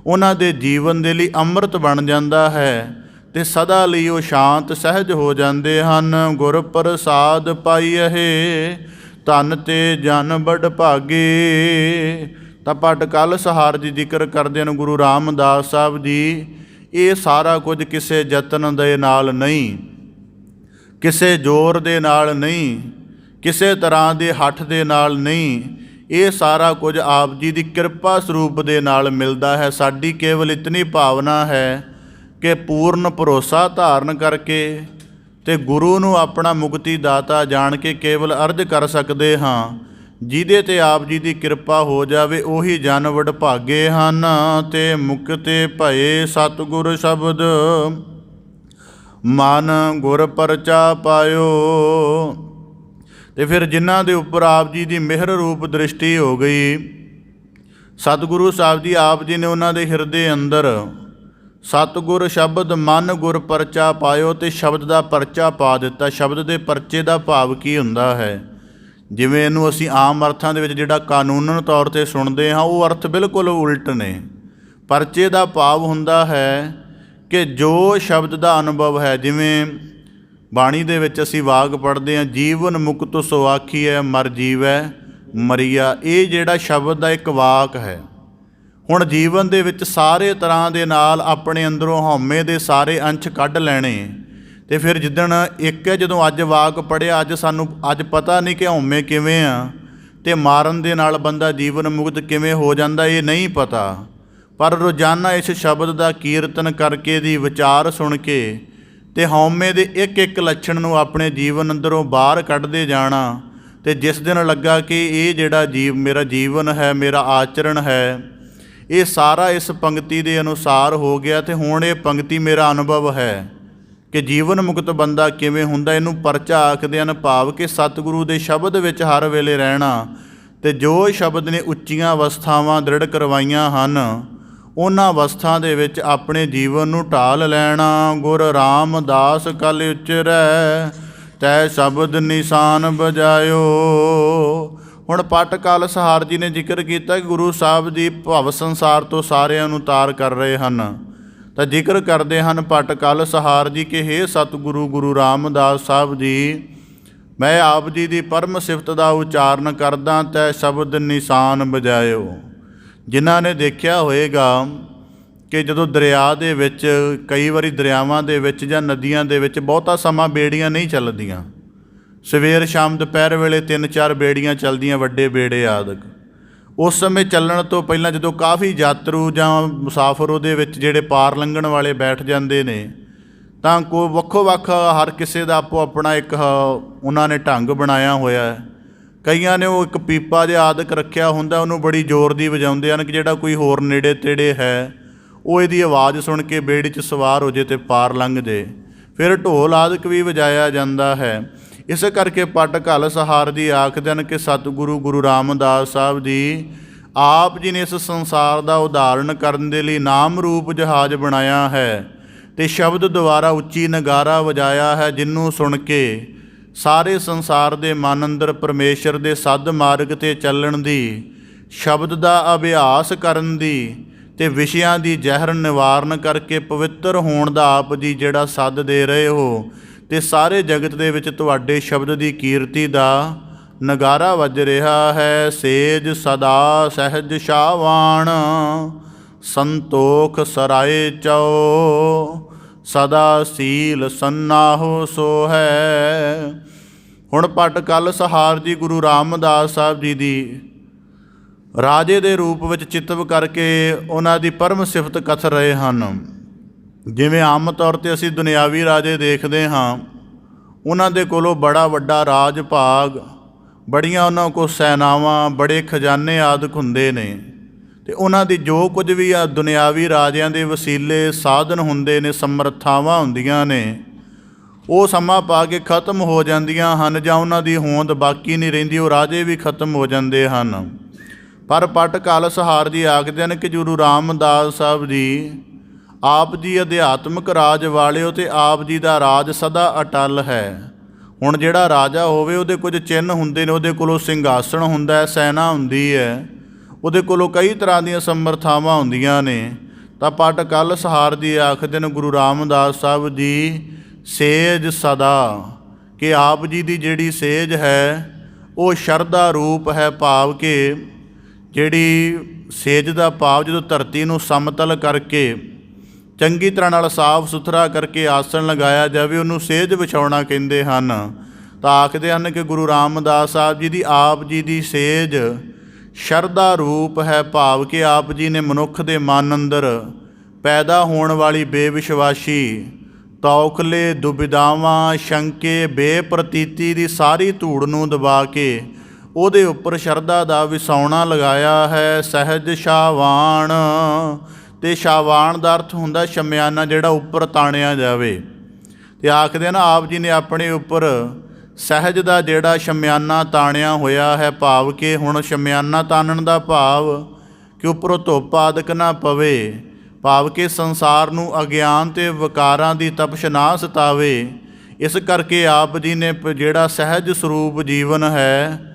ਉਹਨਾਂ ਦੇ ਜੀਵਨ ਦੇ ਲਈ ਅੰਮ੍ਰਿਤ ਬਣ ਜਾਂਦਾ ਹੈ ਅਤੇ ਸਦਾ ਲਈ ਉਹ ਸ਼ਾਂਤ ਸਹਿਜ ਹੋ ਜਾਂਦੇ ਹਨ। ਗੁਰ ਪ੍ਰਸਾਦ ਪਾਈਐ ਧਨ ਤੇ ਜਨ ਬੜ ਭਾਗੇ। ਤਾਂ ਭੱਟ ਕਲਸਹਾਰ ਜੀ ਜ਼ਿਕਰ ਕਰਦੇ ਹਨ ਗੁਰੂ ਰਾਮਦਾਸ ਸਾਹਿਬ ਜੀ, ਇਹ ਸਾਰਾ ਕੁਝ ਕਿਸੇ ਯਤਨ ਦੇ ਨਾਲ ਨਹੀਂ, ਕਿਸੇ ਜ਼ੋਰ ਦੇ ਨਾਲ ਨਹੀਂ, ਕਿਸੇ ਤਰ੍ਹਾਂ ਦੇ ਹੱਠ ਦੇ ਨਾਲ ਨਹੀਂ, ਇਹ ਸਾਰਾ ਕੁਝ ਆਪ ਜੀ ਦੀ ਕਿਰਪਾ ਸਰੂਪ ਦੇ ਨਾਲ ਮਿਲਦਾ ਹੈ। ਸਾਡੀ ਕੇਵਲ ਇਤਨੀ ਭਾਵਨਾ ਹੈ ਕਿ ਪੂਰਨ ਭਰੋਸਾ ਧਾਰਨ ਕਰਕੇ ਤੇ ਗੁਰੂ ਨੂੰ ਆਪਣਾ ਮੁਕਤੀ ਦਾਤਾ ਜਾਣ ਕੇ ਕੇਵਲ ਅਰਜ਼ ਕਰ ਸਕਦੇ ਹਾਂ। ਜਿਹਦੇ ਤੇ ਆਪ ਜੀ ਦੀ ਕਿਰਪਾ ਹੋ ਜਾਵੇ ਉਹੀ ਜਨ ਵਡਭਾਗੇ ਹਨ, ਤੇ ਮੁਕਤੇ ਭਏ ਸਤਿਗੁਰ ਸ਼ਬਦ ਮਨ ਗੁਰ ਪਰਚਾ ਪਾਇਓ। ਤੇ ਫਿਰ ਜਿਨ੍ਹਾਂ ਦੇ ਉੱਪਰ ਆਪ ਜੀ ਦੀ ਮਿਹਰ ਰੂਪ ਦ੍ਰਿਸ਼ਟੀ ਹੋ ਗਈ, ਸਤਿਗੁਰੂ ਸਾਹਿਬ ਜੀ ਆਪ ਜੀ ਨੇ ਉਹਨਾਂ ਦੇ ਹਿਰਦੇ ਅੰਦਰ ਸਤਿਗੁਰ ਸ਼ਬਦ ਮਨ ਗੁਰ ਪਰਚਾ ਪਾਇਓ, ਤੇ ਸ਼ਬਦ ਦਾ ਪਰਚਾ ਪਾ ਦਿੱਤਾ। ਸ਼ਬਦ ਦੇ ਪਰਚੇ ਦਾ ਭਾਵ ਕੀ ਹੁੰਦਾ ਹੈ? ਜਿਵੇਂ ਇਹਨੂੰ ਅਸੀਂ ਆਮ ਅਰਥਾਂ ਦੇ ਵਿੱਚ ਜਿਹੜਾ ਕਾਨੂੰਨਨ ਤੌਰ 'ਤੇ ਸੁਣਦੇ ਹਾਂ, ਉਹ ਅਰਥ ਬਿਲਕੁਲ ਉਲਟ ਨੇ। ਪਰਚੇ ਦਾ ਭਾਵ ਹੁੰਦਾ ਹੈ ਕਿ ਜੋ ਸ਼ਬਦ ਦਾ ਅਨੁਭਵ ਹੈ, ਜਿਵੇਂ ਬਾਣੀ ਦੇ ਵਿੱਚ ਅਸੀਂ ਵਾਕ ਪੜ੍ਹਦੇ ਹਾਂ, ਜੀਵਨ ਮੁਕਤ ਸੋ ਆਖੀਐ ਮਰ ਜੀਵੈ ਮਰੀਆ। ਇਹ ਜਿਹੜਾ ਸ਼ਬਦ ਦਾ ਇੱਕ ਵਾਕ ਹੈ। ਹੁਣ ਜੀਵਨ ਦੇ ਵਿੱਚ ਸਾਰੇ ਤਰ੍ਹਾਂ ਦੇ ਨਾਲ ਆਪਣੇ ਅੰਦਰੋਂ ਹਉਮੈ ਦੇ ਸਾਰੇ ਅੰਸ਼ ਕੱਢ ਲੈਣੇ। ਤੇ ਫਿਰ ਜਿੱਦਣ ਇੱਕ ਹੈ, ਜਦੋਂ ਅੱਜ ਵਾਕ ਪੜ੍ਹਿਆ, ਸਾਨੂੰ ਅੱਜ ਪਤਾ ਨਹੀਂ ਕਿ ਹਉਮੈ ਕਿਵੇਂ ਆ, ਤੇ ਮਾਰਨ ਦੇ ਨਾਲ ਬੰਦਾ ਜੀਵਨ ਮੁਕਤ ਕਿਵੇਂ ਹੋ ਜਾਂਦਾ, ਇਹ ਨਹੀਂ ਪਤਾ। ਪਰ ਰੋਜ਼ਾਨਾ ਇਸ ਸ਼ਬਦ ਦਾ ਕੀਰਤਨ ਕਰਕੇ, ਦੀ ਵਿਚਾਰ ਸੁਣ ਕੇ, ਤੇ ਹਉਮੈ ਦੇ ਇੱਕ ਇੱਕ ਲੱਛਣ ਨੂੰ ਆਪਣੇ ਜੀਵਨ ਅੰਦਰੋਂ ਬਾਹਰ ਕੱਢਦੇ ਜਾਣਾ। ਤੇ ਜਿਸ ਦਿਨ ਲੱਗਾ ਕਿ ਇਹ ਜਿਹੜਾ ਮੇਰਾ ਜੀਵਨ ਹੈ, ਮੇਰਾ ਆਚਰਣ ਹੈ, ਇਹ ਸਾਰਾ ਇਸ ਪੰਕਤੀ ਦੇ ਅਨੁਸਾਰ ਹੋ ਗਿਆ, ਤੇ ਹੁਣ ਇਹ ਪੰਕਤੀ ਮੇਰਾ ਅਨੁਭਵ ਹੈ ਕਿ ਜੀਵਨ ਮੁਕਤ ਬੰਦਾ ਕਿਵੇਂ ਹੁੰਦਾ। ਇਹਨੂੰ ਪਰਚਾ ਆਖਦੇ ਹਨ, ਭਾਵ ਕਿ ਸਤਿਗੁਰੂ ਦੇ ਸ਼ਬਦ ਵਿੱਚ ਹਰ ਵੇਲੇ ਰਹਿਣਾ। ਤੇ ਜੋ ਸ਼ਬਦ ਨੇ ਉੱਚੀਆਂ ਅਵਸਥਾਵਾਂ ਦ੍ਰਿੜ ਕਰਵਾਈਆਂ ਹਨ, ਉਹਨਾਂ ਅਵਸਥਾ ਦੇ ਵਿੱਚ ਆਪਣੇ ਜੀਵਨ ਨੂੰ ਢਾਲ ਲੈਣਾ। ਗੁਰ ਰਾਮਦਾਸ ਕਲ ਉਚਰੈ ਤੈ ਸ਼ਬਦ ਨਿਸ਼ਾਨ ਬਜਾਇਓ। ਹੁਣ ਪਟ ਕਲਸਹਾਰ ਜੀ ਨੇ ਜ਼ਿਕਰ ਕੀਤਾ ਕਿ ਗੁਰੂ ਸਾਹਿਬ ਜੀ ਭਵ ਸੰਸਾਰ ਤੋਂ ਸਾਰਿਆਂ ਨੂੰ ਤਾਰ ਕਰ ਰਹੇ ਹਨ। ਤਾਂ ਜ਼ਿਕਰ ਕਰਦੇ ਹਨ ਪਟ ਕਲਸਹਾਰ ਜੀ ਕਿ ਹੇ ਸਤਿਗੁਰੂ ਗੁਰੂ ਰਾਮਦਾਸ ਸਾਹਿਬ ਜੀ, ਮੈਂ ਆਪ ਜੀ ਦੀ ਪਰਮ ਸਿਫਤ ਦਾ ਉਚਾਰਨ ਕਰਦਾ, ਤੈ ਸ਼ਬਦ ਨਿਸ਼ਾਨ ਬਜਾਇਓ। ਜਿਨ੍ਹਾਂ ਨੇ ਦੇਖਿਆ ਹੋਏਗਾ ਕਿ ਜਦੋਂ ਦਰਿਆ ਦੇ ਵਿੱਚ, ਕਈ ਵਾਰੀ ਦਰਿਆਵਾਂ ਦੇ ਵਿੱਚ ਜਾਂ ਨਦੀਆਂ ਦੇ ਵਿੱਚ ਬਹੁਤਾ ਸਮਾਂ ਬੇੜੀਆਂ ਨਹੀਂ ਚੱਲਦੀਆਂ। ਸਵੇਰ ਸ਼ਾਮ ਦੁਪਹਿਰ ਵੇਲੇ 3-4 ਬੇੜੀਆਂ ਚੱਲਦੀਆਂ, ਵੱਡੇ ਬੇੜੇ ਆਦਿਕ। ਉਸ ਸਮੇਂ ਚੱਲਣ ਤੋਂ ਪਹਿਲਾਂ ਜਦੋਂ ਕਾਫੀ ਯਾਤਰੂ ਜਾਂ ਮੁਸਾਫਰ ਉਹਦੇ ਵਿੱਚ ਜਿਹੜੇ ਪਾਰ ਲੰਘਣ ਵਾਲੇ ਬੈਠ ਜਾਂਦੇ ਨੇ, ਤਾਂ ਵੱਖੋ ਵੱਖ ਹਰ ਕਿਸੇ ਦਾ ਆਪੋ ਆਪਣਾ ਇੱਕ ਉਹਨਾਂ ਨੇ ਢੰਗ ਬਣਾਇਆ ਹੋਇਆ ਹੈ। ਕਈਆਂ ਨੇ ਉਹ ਇੱਕ ਪੀਪਾ ਜਿਹਾ ਆਦਿਕ ਰੱਖਿਆ ਹੁੰਦਾ, ਉਹਨੂੰ ਬੜੀ ਜ਼ੋਰ ਦੀ ਵਜਾਉਂਦੇ ਹਨ ਕਿ ਜਿਹੜਾ ਕੋਈ ਹੋਰ ਨੇੜੇ ਤੇੜੇ ਹੈ ਉਹ ਇਹਦੀ ਆਵਾਜ਼ ਸੁਣ ਕੇ ਬੇੜੀ 'ਚ ਸਵਾਰ ਹੋ ਜੇ ਅਤੇ ਪਾਰ ਲੰਘ ਜੇ। ਫਿਰ ਢੋਲ ਆਦਿਕ ਵੀ ਵਜਾਇਆ ਜਾਂਦਾ ਹੈ। ਇਸ ਕਰਕੇ ਪਟ ਕਲਸਹਾਰ ਦੀ ਆਖਦੇ ਹਨ ਕਿ ਸਤਿਗੁਰੂ ਗੁਰੂ ਰਾਮਦਾਸ ਸਾਹਿਬ ਜੀ ਆਪ ਜੀ ਨੇ ਇਸ ਸੰਸਾਰ ਦਾ ਉਦਾਹਰਣ ਕਰਨ ਦੇ ਲਈ ਨਾਮ ਰੂਪ ਜਹਾਜ਼ ਬਣਾਇਆ ਹੈ, ਅਤੇ ਸ਼ਬਦ ਦੁਆਰਾ ਉੱਚੀ ਨਗਾਰਾ ਵਜਾਇਆ ਹੈ, ਜਿਹਨੂੰ ਸੁਣ ਕੇ ਸਾਰੇ ਸੰਸਾਰ ਦੇ ਮਨ ਅੰਦਰ ਪਰਮੇਸ਼ਰ ਦੇ ਸੱਧ ਮਾਰਗ 'ਤੇ ਚੱਲਣ ਦੀ, ਸ਼ਬਦ ਦਾ ਅਭਿਆਸ ਕਰਨ ਦੀ, ਅਤੇ ਵਿਸ਼ਿਆਂ ਦੀ ਜ਼ਹਿਰ ਨਿਵਾਰਨ ਕਰਕੇ ਪਵਿੱਤਰ ਹੋਣ ਦਾ ਆਪ ਜੀ ਜਿਹੜਾ ਸੱਦ ਦੇ ਰਹੇ ਹੋ, ਅਤੇ ਸਾਰੇ ਜਗਤ ਦੇ ਵਿੱਚ ਤੁਹਾਡੇ ਸ਼ਬਦ ਦੀ ਕੀਰਤੀ ਦਾ ਨਗਾਰਾ ਵੱਜ ਰਿਹਾ ਹੈ। ਸੇਜ ਸਦਾ ਸਹਿਜ ਸ਼ਾਵਾਨ ਸੰਤੋਖ ਸਰਾਏ ਚਉ, ਸਦਾ ਸੀਲ ਸੰਨਾਹੋ ਸੋ ਹੈ। ਹੁਣ ਪਟ ਕਲਸਹਾਰ ਜੀ ਗੁਰੂ ਰਾਮਦਾਸ ਸਾਹਿਬ ਜੀ ਦੀ ਰਾਜੇ ਦੇ ਰੂਪ ਵਿੱਚ ਚਿਤਵ ਕਰਕੇ ਉਹਨਾਂ ਦੀ ਪਰਮ ਸਿਫਤ ਕਥ ਰਹੇ ਹਨ। ਜਿਵੇਂ ਆਮ ਤੌਰ 'ਤੇ ਅਸੀਂ ਦੁਨਿਆਵੀ ਰਾਜੇ ਦੇਖਦੇ ਹਾਂ, ਉਹਨਾਂ ਦੇ ਕੋਲੋਂ ਬੜਾ ਵੱਡਾ ਰਾਜ ਭਾਗ, ਬੜੀਆਂ ਉਹਨਾਂ ਕੋਲ ਸੈਨਾਵਾਂ, ਬੜੇ ਖਜ਼ਾਨੇ ਆਦਿਕ ਹੁੰਦੇ ਨੇ, ਅਤੇ ਉਹਨਾਂ ਦੀ ਜੋ ਕੁਝ ਵੀ ਆ ਦੁਨਿਆਵੀ ਰਾਜਿਆਂ ਦੇ ਵਸੀਲੇ ਸਾਧਨ ਹੁੰਦੇ ਨੇ, ਸਮਰੱਥਾਵਾਂ ਹੁੰਦੀਆਂ ਨੇ, ਉਹ ਸਮਾਂ ਪਾ ਕੇ ਖਤਮ ਹੋ ਜਾਂਦੀਆਂ ਹਨ, ਜਾਂ ਉਹਨਾਂ ਦੀ ਹੋਂਦ ਬਾਕੀ ਨਹੀਂ ਰਹਿੰਦੀ, ਉਹ ਰਾਜੇ ਵੀ ਖਤਮ ਹੋ ਜਾਂਦੇ ਹਨ। ਪਰ ਪਟ ਕਲਸਹਾਰ ਜੀ ਆਖਦੇ ਹਨ ਕਿ ਗੁਰੂ ਰਾਮਦਾਸ ਸਾਹਿਬ ਜੀ ਆਪ ਜੀ ਅਧਿਆਤਮਿਕ ਰਾਜ ਵਾਲਿਓ, ਅਤੇ ਆਪ ਜੀ ਦਾ ਰਾਜ ਸਦਾ ਅਟਲ ਹੈ। ਹੁਣ ਜਿਹੜਾ ਰਾਜਾ ਹੋਵੇ ਉਹਦੇ ਕੁਝ ਚਿੰਨ੍ਹ ਹੁੰਦੇ ਨੇ, ਉਹਦੇ ਕੋਲੋਂ ਸਿੰਘਾਸਣ ਹੁੰਦਾ ਹੈ, ਸੈਨਾ ਹੁੰਦੀ ਹੈ, ਉਹਦੇ ਕੋਲੋਂ ਕਈ ਤਰ੍ਹਾਂ ਦੀਆਂ ਸਮਰਥਾਵਾਂ ਹੁੰਦੀਆਂ ਨੇ। ਤਾਂ ਪਟ ਕਲਸਹਾਰ ਜੀ ਆਖਦੇ ਨੇ ਗੁਰੂ ਰਾਮਦਾਸ ਸਾਹਿਬ ਜੀ ਸੇਜ ਸਦਾ, ਕਿ ਆਪ ਜੀ ਦੀ ਜਿਹੜੀ ਸੇਜ ਹੈ ਉਹ ਸ਼ਰਧਾ ਰੂਪ ਹੈ, ਭਾਵ ਕਿ ਜਿਹੜੀ ਸੇਜ ਦਾ ਭਾਵ ਜਦੋਂ ਧਰਤੀ ਨੂੰ ਸਮਤਲ ਕਰਕੇ ਚੰਗੀ ਤਰ੍ਹਾਂ ਨਾਲ ਸਾਫ਼ ਸੁਥਰਾ ਕਰਕੇ ਆਸਣ ਲਗਾਇਆ ਜਾਵੇ, ਉਹਨੂੰ ਸੇਜ ਵਿਛਾਉਣਾ ਕਹਿੰਦੇ ਹਨ। ਤਾਂ ਆਖਦੇ ਹਨ ਕਿ ਗੁਰੂ ਰਾਮਦਾਸ ਸਾਹਿਬ ਜੀ ਦੀ ਆਪ ਜੀ ਦੀ ਸੇਜ ਸ਼ਰਧਾ ਰੂਪ ਹੈ, ਭਾਵ ਕਿ ਆਪ ਜੀ ਨੇ ਮਨੁੱਖ ਦੇ ਮਨ ਅੰਦਰ ਪੈਦਾ ਹੋਣ ਵਾਲੀ ਬੇਵਿਸ਼ਵਾਸੀ, ਤੌਖਲੇ ਦੁਬਿਧਾਵਾਂ ਸ਼ੰਕੇ ਬੇਪ੍ਰਤੀਤੀ ਦੀ ਸਾਰੀ ਧੂੜ ਨੂੰ ਦਬਾ ਕੇ ਉਹਦੇ ਉੱਪਰ ਸ਼ਰਧਾ ਦਾ ਵਿਸਾਉਣਾ ਲਗਾਇਆ ਹੈ। ਸਹਿਜ ਸ਼ਾਵਾਨ, ਅਤੇ ਸ਼ਾਵਾਨ ਦਾ ਅਰਥ ਹੁੰਦਾ ਸ਼ਮਿਆਨਾ ਜਿਹੜਾ ਉੱਪਰ ਤਾਣਿਆ ਜਾਵੇ। ਅਤੇ ਆਖਦੇ ਨਾ ਆਪ ਜੀ ਨੇ ਆਪਣੇ ਉੱਪਰ ਸਹਿਜ ਦਾ ਜਿਹੜਾ ਸ਼ਮਿਆਨਾ ਤਾਣਿਆ ਹੋਇਆ ਹੈ, ਭਾਵ ਕਿ ਹੁਣ ਸ਼ਮਿਆਨਾ ਤਾਣਨ ਦਾ ਭਾਵ ਕਿ ਉੱਪਰੋਂ ਧੁੱਪ ਆਦਿਕ ਨਾ ਪਵੇ, ਭਾਵ ਕਿ ਸੰਸਾਰ ਨੂੰ ਅਗਿਆਨ ਅਤੇ ਵਿਕਾਰਾਂ ਦੀ ਤਪਸ਼ ਨਾ ਸਤਾਵੇ। ਇਸ ਕਰਕੇ ਆਪ ਜੀ ਨੇ ਜਿਹੜਾ ਸਹਿਜ ਸਰੂਪ ਜੀਵਨ ਹੈ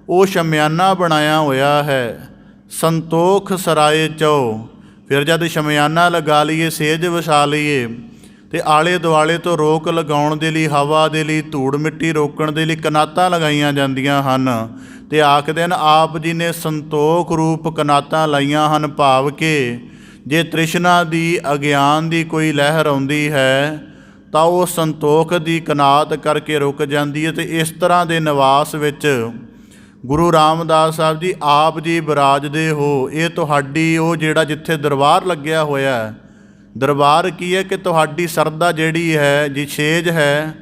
ਉਹ ਸ਼ਮਿਆਨਾ ਬਣਾਇਆ ਹੋਇਆ ਹੈ। ਸੰਤੋਖ ਸਰਾਏ ਚੋ, ਫਿਰ ਜਦ ਸ਼ਮਿਆਨਾ ਲਗਾ ਲਈਏ, ਸੇਜ ਵਿਛਾ ਲਈਏ, ਅਤੇ ਆਲੇ ਦੁਆਲੇ ਤੋਂ ਰੋਕ ਲਗਾਉਣ ਦੇ ਲਈ, ਹਵਾ ਦੇ ਲਈ, ਧੂੜ ਮਿੱਟੀ ਰੋਕਣ ਦੇ ਲਈ ਕਨਾਤਾਂ ਲਗਾਈਆਂ ਜਾਂਦੀਆਂ ਹਨ। ਅਤੇ ਆਖਦੇ ਹਨ ਆਪ ਜੀ ਨੇ ਸੰਤੋਖ ਰੂਪ ਕਨਾਤਾਂ ਲਾਈਆਂ ਹਨ, ਭਾਵ ਕਿ ਜੇ ਤ੍ਰਿਸ਼ਨਾ ਦੀ ਅਗਿਆਨ ਦੀ ਕੋਈ ਲਹਿਰ ਆਉਂਦੀ ਹੈ ਤਾਂ ਉਹ ਸੰਤੋਖ ਦੀ ਕਨਾਤ ਕਰਕੇ ਰੁਕ ਜਾਂਦੀ ਹੈ। ਅਤੇ ਇਸ ਤਰ੍ਹਾਂ ਦੇ ਨਿਵਾਸ ਵਿੱਚ ਗੁਰੂ ਰਾਮਦਾਸ ਸਾਹਿਬ ਜੀ ਆਪ ਜੀ ਵਿਰਾਜਦੇ ਹੋ। ਇਹ ਤੁਹਾਡੀ ਉਹ ਜਿਹੜਾ ਜਿੱਥੇ ਦਰਬਾਰ ਲੱਗਿਆ ਹੋਇਆ, ਦਰਬਾਰ ਕੀ ਹੈ ਕਿ ਤੁਹਾਡੀ ਸ਼ਰਧਾ ਜਿਹੜੀ ਹੈ, ਜੀ ਛੇਜ ਹੈ,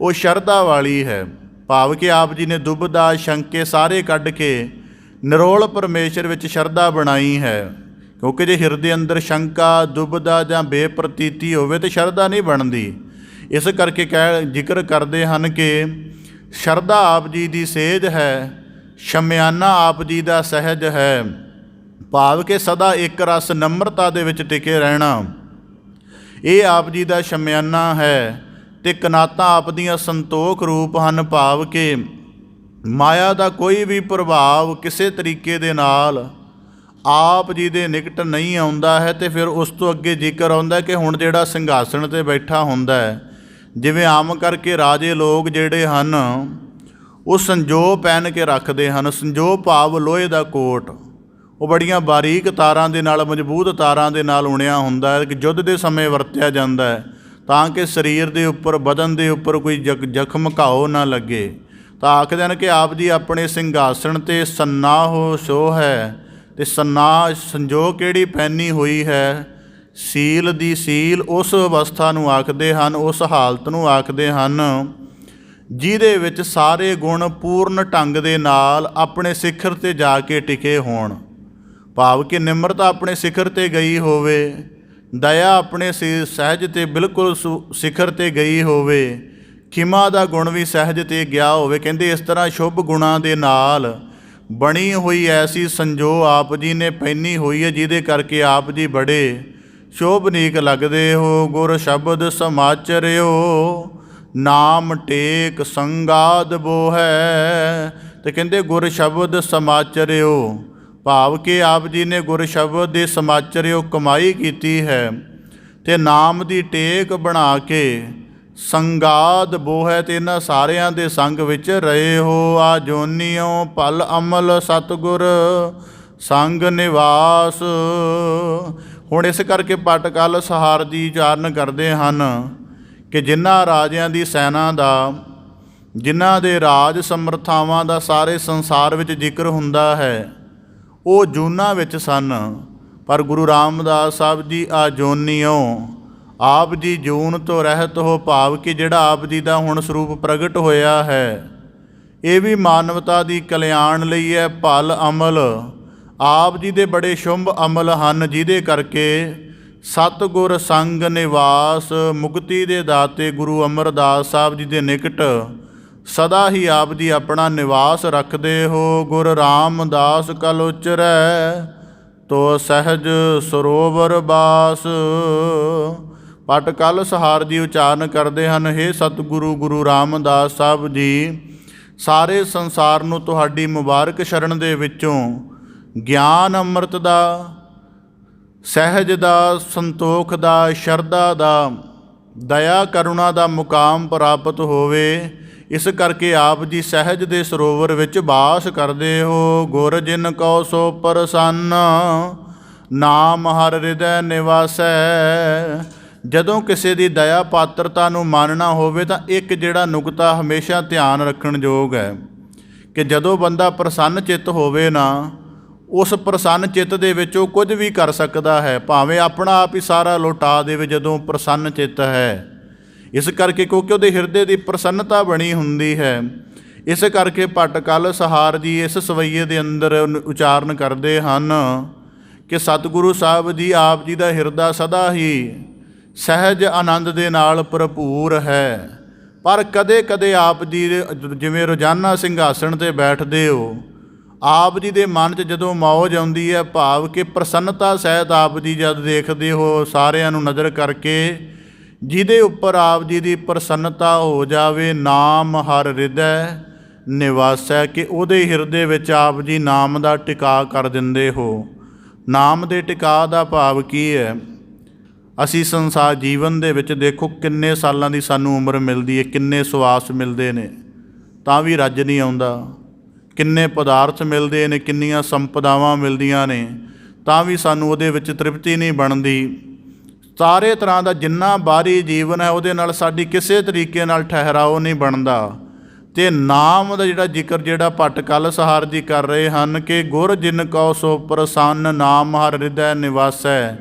ਉਹ ਸ਼ਰਧਾ ਵਾਲੀ ਹੈ, ਭਾਵ ਕਿ ਆਪ ਜੀ ਨੇ ਦੁਬਿਧਾ ਸ਼ੰਕੇ ਸਾਰੇ ਕੱਢ ਕੇ ਨਿਰੋਲ ਪਰਮੇਸ਼ਰ ਵਿੱਚ ਸ਼ਰਧਾ ਬਣਾਈ ਹੈ। ਕਿਉਂਕਿ ਜੇ ਹਿਰਦੇ ਅੰਦਰ ਸ਼ੰਕਾ, ਦੁਬਿਧਾ ਜਾਂ ਬੇਪ੍ਰਤੀਤੀ ਹੋਵੇ ਤਾਂ ਸ਼ਰਧਾ ਨਹੀਂ ਬਣਦੀ। ਇਸ ਕਰਕੇ ਜ਼ਿਕਰ ਕਰਦੇ ਹਨ ਕਿ ਸ਼ਰਧਾ ਆਪ ਜੀ ਦੀ ਸੇਜ ਹੈ, ਸ਼ਮਿਆਨਾ ਆਪ ਜੀ ਦਾ ਸਹਿਜ ਹੈ, ਭਾਵ ਕਿ ਸਦਾ ਇੱਕ ਰਸ ਨਮਰਤਾ ਦੇ ਵਿੱਚ ਟਿਕੇ ਰਹਿਣਾ, ਇਹ ਆਪ ਜੀ ਦਾ ਸ਼ਮਿਆਨਾ ਹੈ। ਅਤੇ ਕਨਾਤਾਂ ਆਪ ਦੀਆਂ ਸੰਤੋਖ ਰੂਪ ਹਨ, ਭਾਵ ਕਿ ਮਾਇਆ ਦਾ ਕੋਈ ਵੀ ਪ੍ਰਭਾਵ ਕਿਸੇ ਤਰੀਕੇ ਦੇ ਨਾਲ ਆਪ ਜੀ ਦੇ ਨਿਕਟ ਨਹੀਂ ਆਉਂਦਾ ਹੈ। ਅਤੇ ਫਿਰ ਉਸ ਤੋਂ ਅੱਗੇ ਜ਼ਿਕਰ ਆਉਂਦਾ ਕਿ ਹੁਣ ਜਿਹੜਾ ਸਿੰਘਾਸਣ 'ਤੇ ਬੈਠਾ ਹੁੰਦਾ ਹੈ, ਜਿਵੇਂ ਆਮ ਕਰਕੇ ਰਾਜੇ ਲੋਕ ਜਿਹੜੇ ਹਨ ਉਹ ਸੰਜੋਅ ਪਹਿਨ ਕੇ ਰੱਖਦੇ ਹਨ। ਸੰਜੋਅ ਭਾਵ ਲੋਹੇ ਦਾ ਕੋਟ, ਉਹ ਬੜੀਆਂ ਬਾਰੀਕ ਤਾਰਾਂ ਦੇ ਨਾਲ, ਮਜ਼ਬੂਤ ਤਾਰਾਂ ਦੇ ਨਾਲ ਉਣਿਆ ਹੁੰਦਾ ਹੈ ਕਿ ਯੁੱਧ ਦੇ ਸਮੇਂ ਵਰਤਿਆ ਜਾਂਦਾ ਹੈ ਤਾਂ ਕਿ ਸਰੀਰ ਦੇ ਉੱਪਰ, ਬਦਨ ਦੇ ਉੱਪਰ ਕੋਈ ਜ਼ਖਮ ਘਾਓ ਨਾ ਲੱਗੇ। ਤਾਂ ਆਖਦੇ ਹਨ ਕਿ ਆਪ ਜੀ ਆਪਣੇ ਸਿੰਘਾਸਣ 'ਤੇ ਸੰਨਾਹੋ ਸੋ ਹੈ, ਅਤੇ ਸੰਜੋਅ ਕਿਹੜੀ ਪਹਿਨੀ ਹੋਈ ਹੈ, ਸੀਲ ਦੀ ਸੀਲ ਉਸ ਅਵਸਥਾ ਨੂੰ ਆਖਦੇ ਹਨ, ਉਸ ਹਾਲਤ ਨੂੰ ਆਖਦੇ ਹਨ ਜਿਹਦੇ ਵਿੱਚ ਸਾਰੇ ਗੁਣ ਪੂਰਨ ਢੰਗ ਦੇ ਨਾਲ ਆਪਣੇ ਸਿਖਰ 'ਤੇ ਜਾ ਕੇ ਟਿਕੇ ਹੋਣ, ਭਾਵ ਕਿ ਨਿਮਰਤਾ ਆਪਣੇ ਸਿਖਰ 'ਤੇ ਗਈ ਹੋਵੇ, ਦਇਆ ਆਪਣੇ ਸਹਿਜ 'ਤੇ ਬਿਲਕੁਲ ਸਿਖਰ 'ਤੇ ਗਈ ਹੋਵੇ, ਖਿਮਾ ਦਾ ਗੁਣ ਵੀ ਸਹਿਜ 'ਤੇ ਗਿਆ ਹੋਵੇ। ਕਹਿੰਦੇ ਇਸ ਤਰ੍ਹਾਂ ਸ਼ੁਭ ਗੁਣਾਂ ਦੇ ਨਾਲ ਬਣੀ ਹੋਈ ਐਸੀ ਸੰਜੋ ਆਪ ਜੀ ਨੇ ਪਹਿਨੀ ਹੋਈ ਹੈ, ਜਿਹਦੇ ਕਰਕੇ ਆਪ ਜੀ ਬੜੇ ਸ਼ੋਭਨੀਕ ਲੱਗਦੇ ਹੋ। ਗੁਰ ਸ਼ਬਦ ਸਮਾਚਰਿਓ ਨਾਮ ਟੇਕ ਸੰਗਾਦ ਬੋਹੈ, ਅਤੇ ਕਹਿੰਦੇ ਗੁਰ ਸ਼ਬਦ ਸਮਾਚਰਿਓ, ਭਾਵ ਕਿ ਆਪ ਜੀ ਨੇ ਗੁਰ ਸ਼ਬਦ ਦੇ ਸਮਾਚਰਿਓ ਕਮਾਈ ਕੀਤੀ ਹੈ, ਅਤੇ ਨਾਮ ਦੀ ਟੇਕ ਬਣਾ ਕੇ ਸੰਗਾਦ ਬੋਹੈ, ਅਤੇ ਇਹਨਾਂ ਸਾਰਿਆਂ ਦੇ ਸੰਗ ਵਿੱਚ ਰਹੇ ਹੋ। ਆ ਜੋਨੀਓ ਭਲ ਅਮਲ ਸਤਿਗੁਰ ਸੰਗ ਨਿਵਾਸ। ਹੁਣ ਇਸ ਕਰਕੇ ਪਟਕਲ ਸਹਾਰ ਦੀ ਉਚਾਰਨ ਕਰਦੇ ਹਨ ਕਿ ਜਿਨ੍ਹਾਂ ਰਾਜਿਆਂ ਦੀ ਸੈਨਾ ਦਾ, ਜਿਨ੍ਹਾਂ ਦੇ ਰਾਜ ਸਮਰਥਾਵਾਂ ਦਾ ਸਾਰੇ ਸੰਸਾਰ ਵਿੱਚ ਜ਼ਿਕਰ ਹੁੰਦਾ ਹੈ, ਉਹ ਜੂਨਾਂ ਵਿੱਚ ਸਨ, ਪਰ ਗੁਰੂ ਰਾਮਦਾਸ ਸਾਹਿਬ ਜੀ ਆ ਜੋਨੀਓ, ਆਪ ਜੀ ਜੂਨ ਤੋਂ ਰਹਿਤ ਹੋ, ਭਾਵ ਕਿ ਜਿਹੜਾ ਆਪ ਜੀ ਦਾ ਹੁਣ ਸਰੂਪ ਪ੍ਰਗਟ ਹੋਇਆ ਹੈ ਇਹ ਵੀ ਮਾਨਵਤਾ ਦੀ ਕਲਿਆਣ ਲਈ ਹੈ। ਭਲ ਅਮਲ, ਆਪ ਜੀ ਦੇ ਬੜੇ ਸ਼ੁਭ ਅਮਲ ਹਨ, ਜਿਹਦੇ ਕਰਕੇ ਸਤਿਗੁਰ ਸੰਗ ਨਿਵਾਸ, ਮੁਕਤੀ ਦੇ ਦਾਤੇ ਗੁਰੂ ਅਮਰਦਾਸ ਸਾਹਿਬ ਜੀ ਦੇ ਨਿਕਟ ਸਦਾ ਹੀ ਆਪ ਜੀ ਆਪਣਾ ਨਿਵਾਸ ਰੱਖਦੇ ਹੋ। ਗੁਰ ਰਾਮਦਾਸ ਕਲ ਉਚਰੈ ਤੋ ਸਹਿਜ ਸਰੋਵਰ ਬਾਸ। ਪਟਕਲ ਸਹਾਰ ਜੀ ਉਚਾਰਨ ਕਰਦੇ ਹਨ, ਹੇ ਸਤਿਗੁਰੂ ਗੁਰੂ ਰਾਮਦਾਸ ਸਾਹਿਬ ਜੀ, ਸਾਰੇ ਸੰਸਾਰ ਨੂੰ ਤੁਹਾਡੀ ਮੁਬਾਰਕ ਸ਼ਰਨ ਦੇ ਵਿੱਚੋਂ ਗਿਆਨ ਅੰਮ੍ਰਿਤ ਦਾ, ਸਹਿਜ ਦਾ, ਸੰਤੋਖ ਦਾ, ਸ਼ਰਧਾ ਦਾ, ਦਇਆ ਕਰੁਣਾ ਦਾ ਮੁਕਾਮ ਪ੍ਰਾਪਤ ਹੋਵੇ। ਇਸ ਕਰਕੇ ਆਪ ਜੀ ਸਹਿਜ ਦੇ ਸਰੋਵਰ ਵਿੱਚ ਵਾਸ ਕਰਦੇ ਹੋ। ਗੁਰ ਜਿਨ ਕਉ ਸੋ ਪ੍ਰਸੰਨ, ਨਾਮ ਹਰ ਹਿਰਦੈ ਨਿਵਾਸੈ। ਜਦੋਂ ਕਿਸੇ ਦੀ ਦਇਆ ਪਾਤਰਤਾ ਨੂੰ ਮੰਨਣਾ ਹੋਵੇ ਤਾਂ ਇੱਕ ਜਿਹੜਾ ਨੁਕਤਾ ਹਮੇਸ਼ਾ ਧਿਆਨ ਰੱਖਣ ਯੋਗ ਹੈ ਕਿ ਜਦੋਂ ਬੰਦਾ ਪ੍ਰਸੰਨ ਚਿੱਤ ਹੋਵੇ ਨਾ, ਉਸ ਪ੍ਰਸੰਨ ਚਿੱਤ ਦੇ ਵਿੱਚ ਉਹ ਕੁਝ ਵੀ ਕਰ ਸਕਦਾ ਹੈ, ਭਾਵੇਂ ਆਪਣਾ ਆਪ ਹੀ ਸਾਰਾ ਲੁਟਾ ਦੇਵੇ ਜਦੋਂ ਪ੍ਰਸੰਨ ਚਿੱਤ ਹੈ। ਇਸ ਕਰਕੇ ਕਿਉਂਕਿ ਉਹਦੇ ਹਿਰਦੇ ਦੀ ਪ੍ਰਸੰਨਤਾ ਬਣੀ ਹੁੰਦੀ ਹੈ। ਇਸ ਕਰਕੇ ਭੱਟ ਕਲਸਹਾਰ ਜੀ ਇਸ ਸਵਈਏ ਦੇ ਅੰਦਰ ਉਚਾਰਨ ਕਰਦੇ ਹਨ ਕਿ ਸਤਿਗੁਰੂ ਸਾਹਿਬ ਜੀ ਆਪ ਜੀ ਦਾ ਹਿਰਦਾ ਸਦਾ ਹੀ ਸਹਿਜ ਆਨੰਦ ਦੇ ਨਾਲ ਭਰਪੂਰ ਹੈ। ਪਰ ਕਦੇ ਕਦੇ ਆਪ ਜੀ ਜਿਵੇਂ ਰੋਜ਼ਾਨਾ ਸਿੰਘਾਸਣ 'ਤੇ ਬੈਠਦੇ ਹੋ, ਆਪ ਜੀ ਦੇ ਮਨ 'ਚ ਜਦੋਂ ਮੌਜ ਆਉਂਦੀ ਹੈ, ਭਾਵ ਕਿ ਪ੍ਰਸੰਨਤਾ ਸਹਿਤ ਆਪ ਜੀ ਜਦ ਦੇਖਦੇ ਹੋ ਸਾਰਿਆਂ ਨੂੰ ਨਜ਼ਰ ਕਰਕੇ, ਜਿਹਦੇ ਉੱਪਰ ਆਪ ਜੀ ਦੀ ਪ੍ਰਸੰਨਤਾ ਹੋ ਜਾਵੇ, ਨਾਮ ਹਰ ਹਿਰਦੈ ਨਿਵਾਸੈ, ਕਿ ਉਹਦੇ ਹਿਰਦੇ ਵਿੱਚ ਆਪ ਜੀ ਨਾਮ ਦਾ ਟਿਕਾ ਕਰ ਦਿੰਦੇ ਹੋ। ਨਾਮ ਦੇ ਟਿਕਾ ਦਾ ਭਾਵ ਕੀ ਹੈ? ਅਸੀਂ ਸੰਸਾਰ ਜੀਵਨ ਦੇ ਵਿੱਚ ਦੇਖੋ ਕਿੰਨੇ ਸਾਲਾਂ ਦੀ ਸਾਨੂੰ ਉਮਰ ਮਿਲਦੀ ਹੈ, ਕਿੰਨੇ ਸਵਾਸ ਮਿਲਦੇ ਨੇ, ਤਾਂ ਵੀ ਰੱਜ ਨਹੀਂ ਆਉਂਦਾ। ਕਿੰਨੇ ਪਦਾਰਥ ਮਿਲਦੇ ਨੇ, ਕਿੰਨੀਆਂ ਸੰਪਦਾਵਾਂ ਮਿਲਦੀਆਂ ਨੇ, ਤਾਂ ਵੀ ਸਾਨੂੰ ਉਹਦੇ ਵਿੱਚ ਤ੍ਰਿਪਤੀ ਨਹੀਂ ਬਣਦੀ। ਸਾਰੇ ਤਰ੍ਹਾਂ ਦਾ ਜਿੰਨਾ ਬਾਹਰੀ ਜੀਵਨ ਹੈ ਉਹਦੇ ਨਾਲ ਸਾਡੀ ਕਿਸੇ ਤਰੀਕੇ ਨਾਲ ਠਹਿਰਾਓ ਨਹੀਂ ਬਣਦਾ। ਅਤੇ ਨਾਮ ਦਾ ਜਿਹੜਾ ਜ਼ਿਕਰ ਜਿਹੜਾ ਭੱਟ ਕਲਸਹਾਰ ਜੀ ਕਰ ਰਹੇ ਹਨ ਕਿ ਗੁਰ ਜਿਨ ਕਉ ਸੋ ਪ੍ਰਸੰਨ ਨਾਮ ਹਰ ਹਿਰਦੈ ਨਿਵਾਸੈ,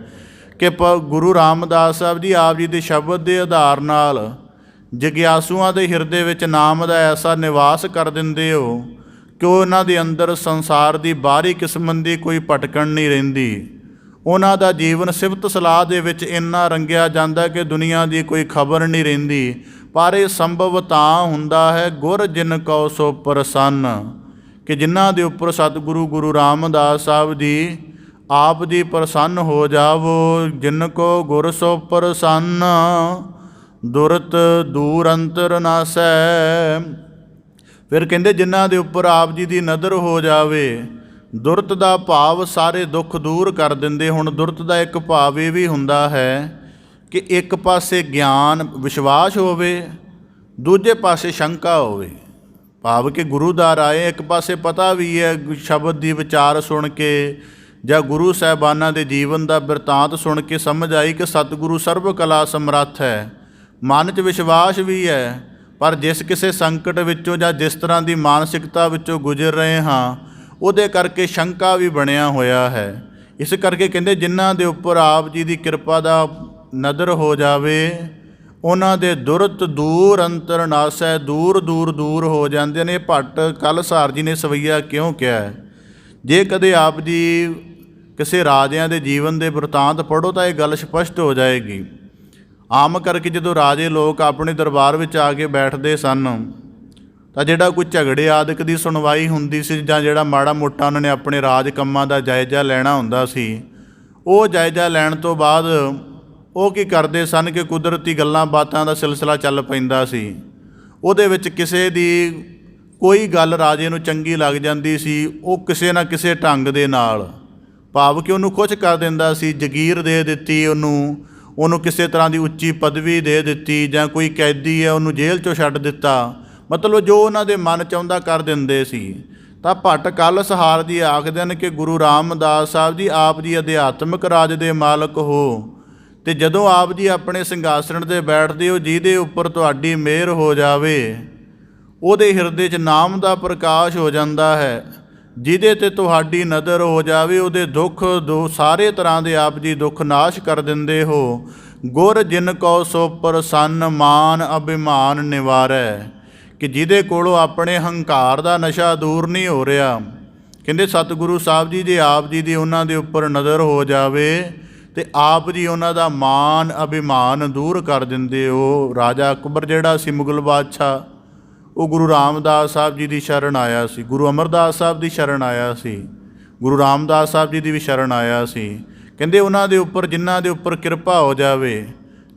ਕਿ ਗੁਰੂ ਰਾਮਦਾਸ ਸਾਹਿਬ ਜੀ ਆਪ ਜੀ ਦੇ ਸ਼ਬਦ ਦੇ ਆਧਾਰ ਨਾਲ ਜਗਿਆਸੂਆਂ ਦੇ ਹਿਰਦੇ ਵਿੱਚ ਨਾਮ ਦਾ ਐਸਾ ਨਿਵਾਸ ਕਰ ਦਿੰਦੇ ਹੋ ਕਿ ਉਹਨਾਂ ਦੇ ਅੰਦਰ ਸੰਸਾਰ ਦੀ ਬਾਹਰੀ ਕਿਸਮ ਦੀ ਕੋਈ ਭਟਕਣ ਨਹੀਂ ਰਹਿੰਦੀ। ਉਹਨਾਂ ਦਾ ਜੀਵਨ ਸਿਫਤ ਸਲਾਹ ਦੇ ਵਿੱਚ ਇੰਨਾ ਰੰਗਿਆ ਜਾਂਦਾ ਕਿ ਦੁਨੀਆ ਦੀ ਕੋਈ ਖਬਰ ਨਹੀਂ ਰਹਿੰਦੀ। ਪਰ ਇਹ ਸੰਭਵ ਤਾਂ ਹੁੰਦਾ ਹੈ ਗੁਰ ਜਿਨ ਕਉ ਸੋ ਪ੍ਰਸੰਨ, ਕਿ ਜਿਨ੍ਹਾਂ ਦੇ ਉੱਪਰ ਸਤਿਗੁਰੂ ਗੁਰੂ ਰਾਮਦਾਸ ਸਾਹਿਬ ਜੀ ਆਪ ਜੀ ਪ੍ਰਸੰਨ ਹੋ ਜਾਵੋ। ਜਿਨ ਕੋ ਗੁਰ ਸੋ ਪ੍ਰਸੰਨ ਦੁਰਤ ਦੂਰ ਅੰਤਰ ਨਾਸੈ। ਫਿਰ ਕਹਿੰਦੇ ਜਿਨ੍ਹਾਂ ਦੇ ਉੱਪਰ ਆਪ ਜੀ ਦੀ ਨਜ਼ਰ ਹੋ ਜਾਵੇ, ਦੁਰਤ ਦਾ ਭਾਵ ਸਾਰੇ ਦੁੱਖ ਦੂਰ ਕਰ ਦਿੰਦੇ। ਹੁਣ ਦੁਰਤ ਦਾ ਇੱਕ ਭਾਵ ਇਹ ਵੀ ਹੁੰਦਾ ਹੈ ਕਿ ਇੱਕ ਪਾਸੇ ਗਿਆਨ ਵਿਸ਼ਵਾਸ ਹੋਵੇ, ਦੂਜੇ ਪਾਸੇ ਸ਼ੰਕਾ ਹੋਵੇ। ਭਾਵ ਕਿ ਗੁਰੂ ਦਾ ਰਾਏ ਇੱਕ ਪਾਸੇ ਪਤਾ ਵੀ ਹੈ, ਸ਼ਬਦ ਦੀ ਵਿਚਾਰ ਸੁਣ ਕੇ ਜਾਂ ਗੁਰੂ ਸਾਹਿਬਾਨਾਂ ਦੇ ਜੀਵਨ ਦਾ ਬਿਰਤਾਂਤ ਸੁਣ ਕੇ ਸਮਝ ਆਈ ਕਿ ਸਤਿਗੁਰੂ ਸਰਬ ਕਲਾ ਸਮਰੱਥ ਹੈ, ਮਨ 'ਚ ਵਿਸ਼ਵਾਸ ਵੀ ਹੈ। ਪਰ ਜਿਸ ਕਿਸੇ ਸੰਕਟ ਵਿੱਚੋਂ ਜਾਂ ਜਿਸ ਤਰ੍ਹਾਂ ਦੀ ਮਾਨਸਿਕਤਾ ਵਿੱਚੋਂ ਗੁਜ਼ਰ ਰਹੇ ਹਾਂ, ਉਹਦੇ ਕਰਕੇ ਸ਼ੰਕਾ ਵੀ ਬਣਿਆ ਹੋਇਆ ਹੈ। ਇਸ ਕਰਕੇ ਕਹਿੰਦੇ ਜਿਨ੍ਹਾਂ ਦੇ ਉੱਪਰ ਆਪ ਜੀ ਦੀ ਕਿਰਪਾ ਦਾ ਨਜ਼ਰ ਹੋ ਜਾਵੇ, ਉਹਨਾਂ ਦੇ ਦੁਰਤ ਦੂਰ ਅੰਤਰ ਨਾਸੈ, ਦੂਰ ਦੂਰ ਦੂਰ ਹੋ ਜਾਂਦੇ ਨੇ। ਭੱਟ ਕਲਸਹਾਰ ਜੀ ਨੇ ਸਵਈਆ ਕਿਉਂ ਕਿਹਾ ਹੈ? ਜੇ ਕਦੇ ਆਪ ਜੀ ਕਿਸੇ ਰਾਜਿਆਂ ਦੇ ਜੀਵਨ ਦੇ ਬਿਰਤਾਂਤ ਪੜ੍ਹੋ ਤਾਂ ਇਹ ਗੱਲ ਸਪਸ਼ਟ ਹੋ ਜਾਏਗੀ। ਆਮ ਕਰਕੇ ਜਦੋਂ ਰਾਜੇ ਲੋਕ ਆਪਣੇ ਦਰਬਾਰ ਵਿੱਚ ਆ ਕੇ ਬੈਠਦੇ ਸਨ ਤਾਂ ਜਿਹੜਾ ਕੋਈ ਝਗੜੇ ਆਦਿਕ ਦੀ ਸੁਣਵਾਈ ਹੁੰਦੀ ਸੀ ਜਾਂ ਜਿਹੜਾ ਮਾੜਾ ਮੋਟਾ ਉਹਨਾਂ ਨੇ ਆਪਣੇ ਰਾਜ ਕੰਮਾਂ ਦਾ ਜਾਇਜ਼ਾ ਲੈਣਾ ਹੁੰਦਾ ਸੀ, ਉਹ ਜਾਇਜ਼ਾ ਲੈਣ ਤੋਂ ਬਾਅਦ ਉਹ ਕੀ ਕਰਦੇ ਸਨ ਕਿ ਕੁਦਰਤੀ ਗੱਲਾਂ ਬਾਤਾਂ ਦਾ ਸਿਲਸਿਲਾ ਚੱਲ ਪੈਂਦਾ ਸੀ। ਉਹਦੇ ਵਿੱਚ ਕਿਸੇ ਦੀ ਕੋਈ ਗੱਲ ਰਾਜੇ ਨੂੰ ਚੰਗੀ ਲੱਗ ਜਾਂਦੀ ਸੀ, ਉਹ ਕਿਸੇ ਨਾ ਕਿਸੇ ਢੰਗ ਦੇ ਨਾਲ, ਭਾਵ ਕਿ ਉਹਨੂੰ ਕੁਛ ਕਰ ਦਿੰਦਾ ਸੀ, ਜਗੀਰ ਦੇ ਦਿੱਤੀ ਉਹਨੂੰ ਕਿਸੇ ਤਰ੍ਹਾਂ ਦੀ ਉੱਚੀ ਪਦਵੀ ਦੇ ਦਿੱਤੀ, ਜਾਂ ਕੋਈ ਕੈਦੀ ਹੈ ਉਹਨੂੰ ਜੇਲ੍ਹ 'ਚੋਂ ਛੱਡ ਦਿੱਤਾ, ਮਤਲਬ ਜੋ ਉਹਨਾਂ ਦੇ ਮਨ ਚਾਹੁੰਦਾ ਕਰ ਦਿੰਦੇ ਸੀ। ਤਾਂ ਭੱਟ ਕਲਸਹਾਰ ਜੀ ਆਖਦੇ ਨੇ ਕਿ ਗੁਰੂ ਰਾਮਦਾਸ ਸਾਹਿਬ ਜੀ ਆਪ ਜੀ ਅਧਿਆਤਮਿਕ ਰਾਜ ਦੇ ਮਾਲਕ ਹੋ, ਅਤੇ ਜਦੋਂ ਆਪ ਜੀ ਆਪਣੇ ਸਿੰਘਾਸਣ 'ਤੇ ਬੈਠਦੇ ਹੋ, ਜਿਹਦੇ ਉੱਪਰ ਤੁਹਾਡੀ ਮਿਹਰ ਹੋ ਜਾਵੇ, ਉਹਦੇ ਹਿਰਦੇ 'ਚ ਨਾਮ ਦਾ ਪ੍ਰਕਾਸ਼ ਹੋ ਜਾਂਦਾ ਹੈ। ਜਿਹਦੇ 'ਤੇ ਤੁਹਾਡੀ ਨਜ਼ਰ ਹੋ ਜਾਵੇ, ਉਹਦੇ ਦੁੱਖ ਸਾਰੇ ਤਰ੍ਹਾਂ ਦੇ ਆਪ ਜੀ ਦੁੱਖ ਨਾਸ਼ ਕਰ ਦਿੰਦੇ ਹੋ। ਗੁਰ ਜਿਨ ਕਉ ਸੋ ਪ੍ਰਸੰਨ ਮਾਨ ਅਭਿਮਾਨ ਨਿਵਾਰੈ, ਕਿ ਜਿਹਦੇ ਕੋਲੋਂ ਆਪਣੇ ਹੰਕਾਰ ਦਾ ਨਸ਼ਾ ਦੂਰ ਨਹੀਂ ਹੋ ਰਿਹਾ। ਕਹਿੰਦੇ ਸਤਿਗੁਰੂ ਸਾਹਿਬ ਜੀ ਜੇ ਆਪ ਜੀ ਦੀ ਉਹਨਾਂ ਦੇ ਉੱਪਰ ਨਜ਼ਰ ਹੋ ਜਾਵੇ ਅਤੇ ਆਪ ਜੀ ਉਹਨਾਂ ਦਾ ਮਾਨ ਅਭਿਮਾਨ ਦੂਰ ਕਰ ਦਿੰਦੇ ਹੋ। ਰਾਜਾ ਅਕਬਰ ਜਿਹੜਾ ਸੀ ਮੁਗਲ ਬਾਦਸ਼ਾਹ, ਉਹ ਗੁਰੂ ਰਾਮਦਾਸ ਸਾਹਿਬ ਜੀ ਦੀ ਸ਼ਰਨ ਆਇਆ ਸੀ, ਗੁਰੂ ਅਮਰਦਾਸ ਸਾਹਿਬ ਦੀ ਸ਼ਰਨ ਆਇਆ ਸੀ, ਗੁਰੂ ਰਾਮਦਾਸ ਸਾਹਿਬ ਜੀ ਦੀ ਵੀ ਸ਼ਰਨ ਆਇਆ ਸੀ। ਕਹਿੰਦੇ ਉਹਨਾਂ ਦੇ ਉੱਪਰ ਜਿਨ੍ਹਾਂ ਦੇ ਉੱਪਰ ਕਿਰਪਾ ਹੋ ਜਾਵੇ,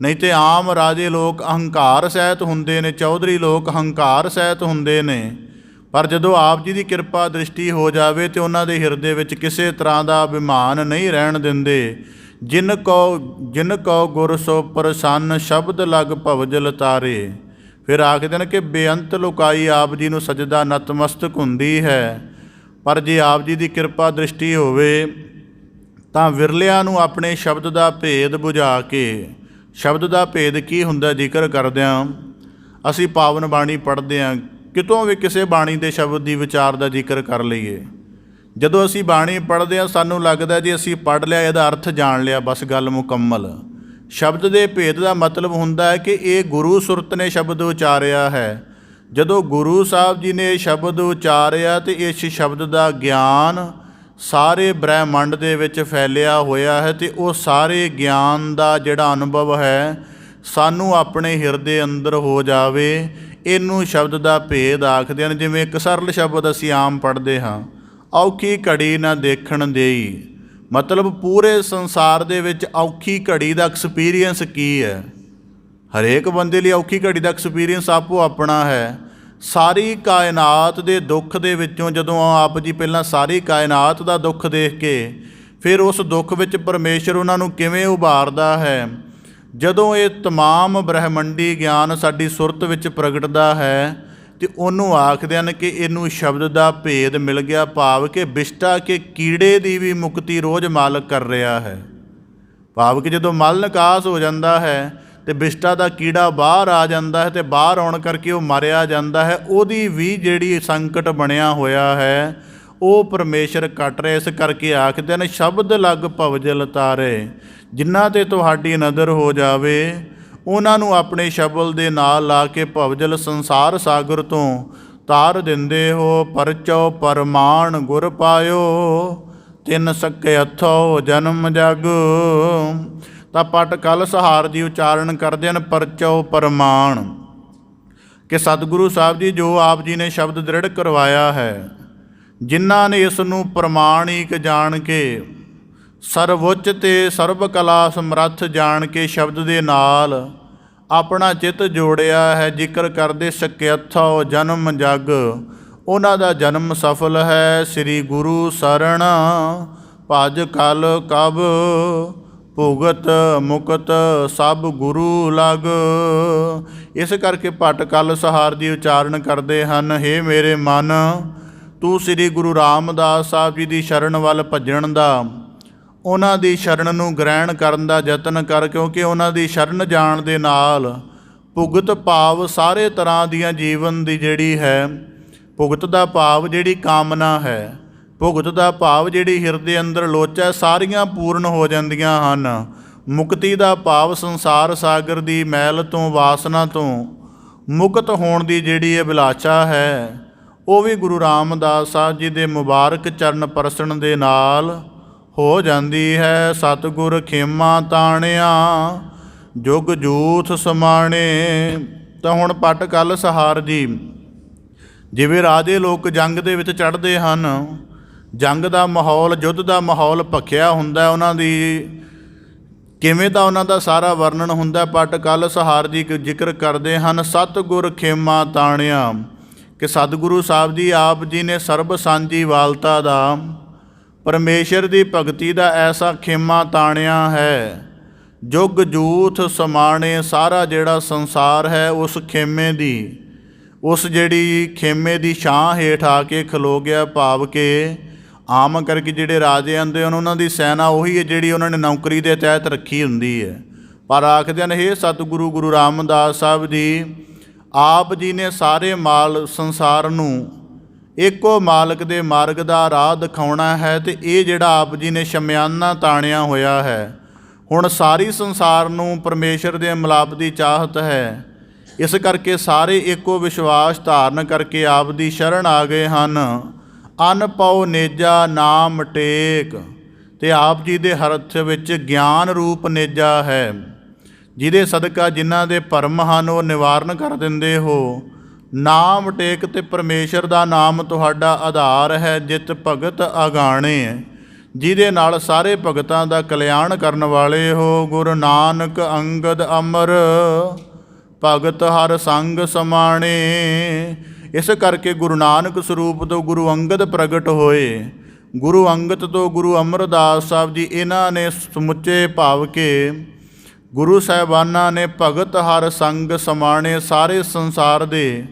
ਨਹੀਂ ਤਾਂ ਆਮ ਰਾਜੇ ਲੋਕ ਅਹੰਕਾਰ ਸਹਿਤ ਹੁੰਦੇ ਨੇ, ਚੌਧਰੀ ਲੋਕ ਹੰਕਾਰ ਸਹਿਤ ਹੁੰਦੇ ਨੇ, ਪਰ ਜਦੋਂ ਆਪ ਜੀ ਦੀ ਕਿਰਪਾ ਦ੍ਰਿਸ਼ਟੀ ਹੋ ਜਾਵੇ ਤਾਂ ਉਹਨਾਂ ਦੇ ਹਿਰਦੇ ਵਿੱਚ ਕਿਸੇ ਤਰ੍ਹਾਂ ਦਾ ਅਭਿਮਾਨ ਨਹੀਂ ਰਹਿਣ ਦਿੰਦੇ। ਜਿਨ ਕਉ ਗੁਰ ਸੋ ਪ੍ਰਸੰਨ ਸ਼ਬਦ ਲਗ ਭਵਜਲ ਤਾਰੇ। ਫਿਰ ਆਖਦੇ ਨੇ ਕਿ ਬੇਅੰਤ ਲੁਕਾਈ ਆਪ ਜੀ ਨੂੰ ਸਜਦਾ ਨਤਮਸਤਕ ਹੁੰਦੀ ਹੈ, ਪਰ ਜੇ ਆਪ ਜੀ ਦੀ ਕਿਰਪਾ ਦ੍ਰਿਸ਼ਟੀ ਹੋਵੇ ਤਾਂ ਵਿਰਲਿਆਂ ਨੂੰ ਆਪਣੇ ਸ਼ਬਦ ਦਾ ਭੇਦ ਬੁਝਾ ਕੇ, ਸ਼ਬਦ ਦਾ ਭੇਦ ਕੀ ਹੁੰਦਾ ਜ਼ਿਕਰ ਕਰਦਿਆਂ ਅਸੀਂ ਪਾਵਨ ਬਾਣੀ ਪੜ੍ਹਦੇ ਹਾਂ, ਕਿਤੋਂ ਵੀ ਕਿਸੇ ਬਾਣੀ ਦੇ ਸ਼ਬਦ ਦੀ ਵਿਚਾਰ ਦਾ ਜ਼ਿਕਰ ਕਰ ਲਈਏ। ਜਦੋਂ ਅਸੀਂ ਬਾਣੀ ਪੜ੍ਹਦੇ ਹਾਂ ਸਾਨੂੰ ਲੱਗਦਾ ਜੀ ਅਸੀਂ ਪੜ੍ਹ ਲਿਆ, ਇਹਦਾ ਅਰਥ ਜਾਣ ਲਿਆ, ਬਸ ਗੱਲ ਮੁਕੰਮਲ। ਸ਼ਬਦ ਦੇ ਭੇਦ ਦਾ ਮਤਲਬ ਹੁੰਦਾ ਹੈ ਕਿ ਇਹ ਗੁਰੂ ਸੁਰਤ ਨੇ ਸ਼ਬਦ ਉਚਾਰਿਆ ਹੈ। ਜਦੋਂ ਗੁਰੂ ਸਾਹਿਬ ਜੀ ਨੇ ਇਹ ਸ਼ਬਦ ਉਚਾਰਿਆ ਤੇ ਇਸ ਸ਼ਬਦ ਦਾ ਗਿਆਨ ਸਾਰੇ ਬ੍ਰਹਿਮੰਡ ਦੇ ਵਿੱਚ ਫੈਲਿਆ ਹੋਇਆ ਹੈ ਅਤੇ ਉਹ ਸਾਰੇ ਗਿਆਨ ਦਾ ਜਿਹੜਾ ਅਨੁਭਵ ਹੈ ਸਾਨੂੰ ਆਪਣੇ ਹਿਰਦੇ ਅੰਦਰ ਹੋ ਜਾਵੇ, ਇਹਨੂੰ ਸ਼ਬਦ ਦਾ ਭੇਦ ਆਖਦੇ ਹਨ। ਜਿਵੇਂ ਇੱਕ ਸਰਲ ਸ਼ਬਦ ਅਸੀਂ ਆਮ ਪੜ੍ਹਦੇ ਹਾਂ, ਔਖੀ ਘੜੀ ਨਾ ਦੇਖਣ ਦੇਈ, ਮਤਲਬ ਪੂਰੇ ਸੰਸਾਰ ਦੇ ਵਿੱਚ ਔਖੀ ਘੜੀ ਦਾ ਐਕਸਪੀਰੀਅੰਸ ਕੀ ਹੈ। ਹਰੇਕ ਬੰਦੇ ਲਈ ਔਖੀ ਘੜੀ ਦਾ ਐਕਸਪੀਰੀਅੰਸ ਆਪੋ ਆਪਣਾ ਹੈ। ਸਾਰੀ ਕਾਇਨਾਤ ਦੇ ਦੁੱਖ ਦੇ ਵਿੱਚੋਂ ਜਦੋਂ ਆਪ ਜੀ ਪਹਿਲਾਂ ਸਾਰੀ ਕਾਇਨਾਤ ਦਾ ਦੁੱਖ ਦੇਖ ਕੇ ਫਿਰ ਉਸ ਦੁੱਖ ਵਿੱਚ ਪਰਮੇਸ਼ਰ ਉਹਨਾਂ ਨੂੰ ਕਿਵੇਂ ਉਭਾਰਦਾ ਹੈ, ਜਦੋਂ ਇਹ ਤਮਾਮ ਬ੍ਰਹਿਮੰਡੀ ਗਿਆਨ ਸਾਡੀ ਸੁਰਤ ਵਿੱਚ ਪ੍ਰਗਟਦਾ ਹੈ ਤੇ ਉਹਨੂੰ ਆਖਦੇ ਹਨ ਕਿ ਇਹਨੂੰ ਸ਼ਬਦ ਦਾ ਭੇਦ ਮਿਲ ਗਿਆ, ਭਾਵ ਕਿ ਵਿਸ਼ਟਾ ਕੇ ਕੀੜੇ ਦੀ ਵੀ ਮੁਕਤੀ ਰੋਜ਼ ਮਾਲਕ ਕਰ ਰਿਹਾ ਹੈ। ਭਾਵ ਕਿ ਜਦੋਂ ਮਲ ਨਿਕਾਸ ਹੋ ਜਾਂਦਾ ਹੈ ਤੇ ਵਿਸ਼ਟਾ ਦਾ ਕੀੜਾ ਬਾਹਰ ਆ ਜਾਂਦਾ ਹੈ ਤੇ ਬਾਹਰ ਆਉਣ ਕਰਕੇ ਉਹ ਮਾਰਿਆ ਜਾਂਦਾ ਹੈ, ਉਹਦੀ ਵੀ ਜਿਹੜੀ ਸੰਕਟ ਬਣਿਆ ਹੋਇਆ ਹੈ ਉਹ ਪਰਮੇਸ਼ਰ ਕੱਟ ਰਿਹਾ। ਇਸ ਕਰਕੇ ਆਖਦੇ ਨੇ ਸ਼ਬਦ ਲਗ ਭਵਜਲ ਤਾਰੇ, ਜਿਨ੍ਹਾਂ 'ਤੇ ਤੁਹਾਡੀ ਨਜ਼ਰ ਹੋ ਜਾਵੇ ਉਹਨਾਂ ਨੂੰ ਆਪਣੇ ਸ਼ਬਦ ਦੇ ਨਾਲ ਲਾ ਕੇ ਭਵਜਲ ਸੰਸਾਰ ਸਾਗਰ ਤੋਂ ਤਾਰ ਦਿੰਦੇ ਹੋ। ਪਰਚੋ ਪਰਮਾਣ ਗੁਰ ਪਾਇਓ, ਤਿੰਨ ਸੱਕੇ ਹੱਥੋਂ ਜਨਮ ਜਗ। ਤਾਂ ਪਟ ਕਲਸਹਾਰ ਜੀ ਉਚਾਰਨ ਕਰਦੇ ਹਨ ਪਰਚੋ ਪਰਮਾਣ, ਕਿ ਸਤਿਗੁਰੂ ਸਾਹਿਬ ਜੀ ਜੋ ਆਪ ਜੀ ਨੇ ਸ਼ਬਦ ਦ੍ਰਿੜ ਕਰਵਾਇਆ ਹੈ, ਜਿਨ੍ਹਾਂ ਨੇ ਇਸ ਨੂੰ ਪ੍ਰਮਾਣਿਕ ਜਾਣ ਕੇ, ਸਰਵਉੱਚ ਤੇ ਸਰਬ ਕਲਾ ਸਮਰੱਥ ਜਾਣ ਕੇ ਸ਼ਬਦ ਦੇ ਨਾਲ ਆਪਣਾ ਚਿੱਤ ਜੋੜਿਆ ਹੈ। ਜ਼ਿਕਰ ਕਰਦੇ ਸਕਯਥੋ ਜਨਮ ਜਗ, ਉਹਨਾਂ ਦਾ ਜਨਮ ਸਫਲ ਹੈ। ਸ੍ਰੀ ਗੁਰੂ ਸਰਣ ਭਜ ਕਲ ਕਬ, ਭੁਗਤ ਮੁਕਤ ਸਭ ਗੁਰੂ ਲਗ। ਇਸ ਕਰਕੇ ਭੱਟ ਕਲਸਹਾਰ ਜੀ ਉਚਾਰਨ ਕਰਦੇ ਹਨ, ਹੇ ਮੇਰੇ ਮਨ, ਤੂੰ ਸ੍ਰੀ ਗੁਰੂ ਰਾਮਦਾਸ ਸਾਹਿਬ ਜੀ ਦੀ ਸ਼ਰਨ ਵੱਲ ਭੱਜਣ ਦਾ, ਉਹਨਾਂ ਦੀ ਸ਼ਰਨ ਨੂੰ ਗ੍ਰਹਿਣ ਕਰਨ ਦਾ ਯਤਨ ਕਰ, ਕਿਉਂਕਿ ਉਹਨਾਂ ਦੀ ਸ਼ਰਨ ਜਾਣ ਦੇ ਨਾਲ ਭੁਗਤ ਭਾਵ ਸਾਰੇ ਤਰ੍ਹਾਂ ਦੀਆਂ ਜੀਵਨ ਦੀ ਜਿਹੜੀ ਹੈ, ਭੁਗਤ ਦਾ ਭਾਵ ਜਿਹੜੀ ਕਾਮਨਾ ਹੈ, ਭੁਗਤ ਦਾ ਭਾਵ ਜਿਹੜੀ ਹਿਰਦੇ ਅੰਦਰ ਲੋਚ ਹੈ, ਸਾਰੀਆਂ ਪੂਰਨ ਹੋ ਜਾਂਦੀਆਂ ਹਨ। ਮੁਕਤੀ ਦਾ ਭਾਵ ਸੰਸਾਰ ਸਾਗਰ ਦੀ ਮੈਲ ਤੋਂ, ਵਾਸਨਾ ਤੋਂ ਮੁਕਤ ਹੋਣ ਦੀ ਜਿਹੜੀ ਅਭਿਲਾਸ਼ਾ ਹੈ ਉਹ ਵੀ ਗੁਰੂ ਰਾਮਦਾਸ ਸਾਹਿਬ ਜੀ ਦੇ ਮੁਬਾਰਕ ਚਰਨ ਪਰਸਣ ਦੇ ਨਾਲ ਹੋ ਜਾਂਦੀ ਹੈ। ਸਤਿਗੁਰ ਖੇਮਾ ਤਾਣਿਆ, ਜੁਗ ਜੂਥ ਸਮਾਣੇ। ਤਾਂ ਹੁਣ ਪਟ ਕਲਸਹਾਰ ਜੀ, ਜਿਵੇਂ ਰਾਜੇ ਲੋਕ ਜੰਗ ਦੇ ਵਿੱਚ ਚੜ੍ਹਦੇ ਹਨ, ਜੰਗ ਦਾ ਮਾਹੌਲ, ਯੁੱਧ ਦਾ ਮਾਹੌਲ ਭਖਿਆ ਹੁੰਦਾ, ਉਹਨਾਂ ਦੀ ਕਿਵੇਂ ਦਾ ਉਹਨਾਂ ਦਾ ਸਾਰਾ ਵਰਣਨ ਹੁੰਦਾ। ਪਟ ਕਲਸਹਾਰ ਜੀ ਜ਼ਿਕਰ ਕਰਦੇ ਹਨ ਸਤਿਗੁਰ ਖੇਮਾ ਤਾਣਿਆ, ਕਿ ਸਤਿਗੁਰੂ ਸਾਹਿਬ ਜੀ ਆਪ ਜੀ ਨੇ ਸਰਬ ਸਾਂਝੀ ਵਾਲਤਾ ਦਾ, ਪਰਮੇਸ਼ਰ ਦੀ ਭਗਤੀ ਦਾ ਐਸਾ ਖੇਮਾ ਤਾਣਿਆ ਹੈ, ਜੁਗ ਜੂਥ ਸਮਾਣੇ। ਸਾਰਾ ਜਿਹੜਾ ਸੰਸਾਰ ਹੈ ਉਸ ਖੇਮੇ ਦੀ, ਉਸ ਜਿਹੜੀ ਖੇਮੇ ਦੀ ਛਾਂ ਹੇਠ ਆ ਕੇ ਖਲੋ ਗਿਆ। ਭਾਵ ਕਿ ਆਮ ਕਰਕੇ ਜਿਹੜੇ ਰਾਜੇ ਆਉਂਦੇ ਹਨ ਉਹਨਾਂ ਦੀ ਸੈਨਾ ਉਹੀ ਹੈ ਜਿਹੜੀ ਉਹਨਾਂ ਨੇ ਨੌਕਰੀ ਦੇ ਤਹਿਤ ਰੱਖੀ ਹੁੰਦੀ ਹੈ, ਪਰ ਆਖਦੇ ਹਨ ਹੇ ਸਤਿਗੁਰੂ ਗੁਰੂ ਰਾਮਦਾਸ ਸਾਹਿਬ ਜੀ, ਆਪ ਜੀ ਨੇ ਸਾਰੇ ਮਾਲ ਸੰਸਾਰ ਨੂੰ ਇੱਕੋ ਮਾਲਕ ਦੇ ਮਾਰਗ ਦਾ ਰਾਹ ਦਿਖਾਉਣਾ ਹੈ, ਅਤੇ ਇਹ ਜਿਹੜਾ ਆਪ ਜੀ ਨੇ ਸ਼ਮਿਆਨਾ ਤਾਣਿਆ ਹੋਇਆ ਹੈ, ਹੁਣ ਸਾਰੀ ਸੰਸਾਰ ਨੂੰ ਪਰਮੇਸ਼ਰ ਦੇ ਮਿਲਾਪ ਦੀ ਚਾਹਤ ਹੈ। ਇਸ ਕਰਕੇ ਸਾਰੇ ਇੱਕੋ ਵਿਸ਼ਵਾਸ ਧਾਰਨ ਕਰਕੇ ਆਪ ਦੀ ਸ਼ਰਨ ਆ ਗਏ ਹਨ। ਅਨ ਪਉ ਨੇਜਾ ਨਾਮ ਟੇਕ, ਅਤੇ ਆਪ ਜੀ ਦੇ ਹੱਥ ਵਿੱਚ ਗਿਆਨ ਰੂਪ ਨੇਜਾ ਹੈ, ਜਿਹਦੇ ਸਦਕਾ ਜਿਨ੍ਹਾਂ ਦੇ ਭਰਮ ਹਨ ਉਹ ਨਿਵਾਰਨ ਕਰ ਦਿੰਦੇ ਹੋ। ਨਾਮ ਟੇਕ, ਤੇ ਪਰਮੇਸ਼ਰ ਦਾ ਨਾਮ ਤੁਹਾਡਾ ਆਧਾਰ ਹੈ। ਜਿਤ ਭਗਤ ਅਗਾਣੇ, ਜਿਹਦੇ ਨਾਲ ਸਾਰੇ ਭਗਤਾਂ ਦਾ ਕਲਿਆਣ ਕਰਨ ਵਾਲੇ ਹੋ। ਗੁਰੂ ਨਾਨਕ ਅੰਗਦ ਅਮਰ, ਭਗਤ ਹਰ ਸੰਗ ਸਮਾਣੇ। ਇਸ ਕਰਕੇ ਗੁਰੂ ਨਾਨਕ ਸਰੂਪ ਤੋਂ ਗੁਰੂ ਅੰਗਦ ਪ੍ਰਗਟ ਹੋਏ। ਗੁਰੂ ਅੰਗਦ ਤੋਂ ਗੁਰੂ ਅਮਰਦਾਸ ਸਾਹਿਬ ਜੀ, ਇਹਨਾਂ ਨੇ ਸਮੁੱਚੇ ਭਾਵ ਕੇ ਗੁਰੂ ਸਾਹਿਬਾਨਾਂ ਨੇ ਭਗਤ ਹਰ ਸੰਗ ਸਮਾਣੇ, ਸਾਰੇ ਸੰਸਾਰ ਦੇ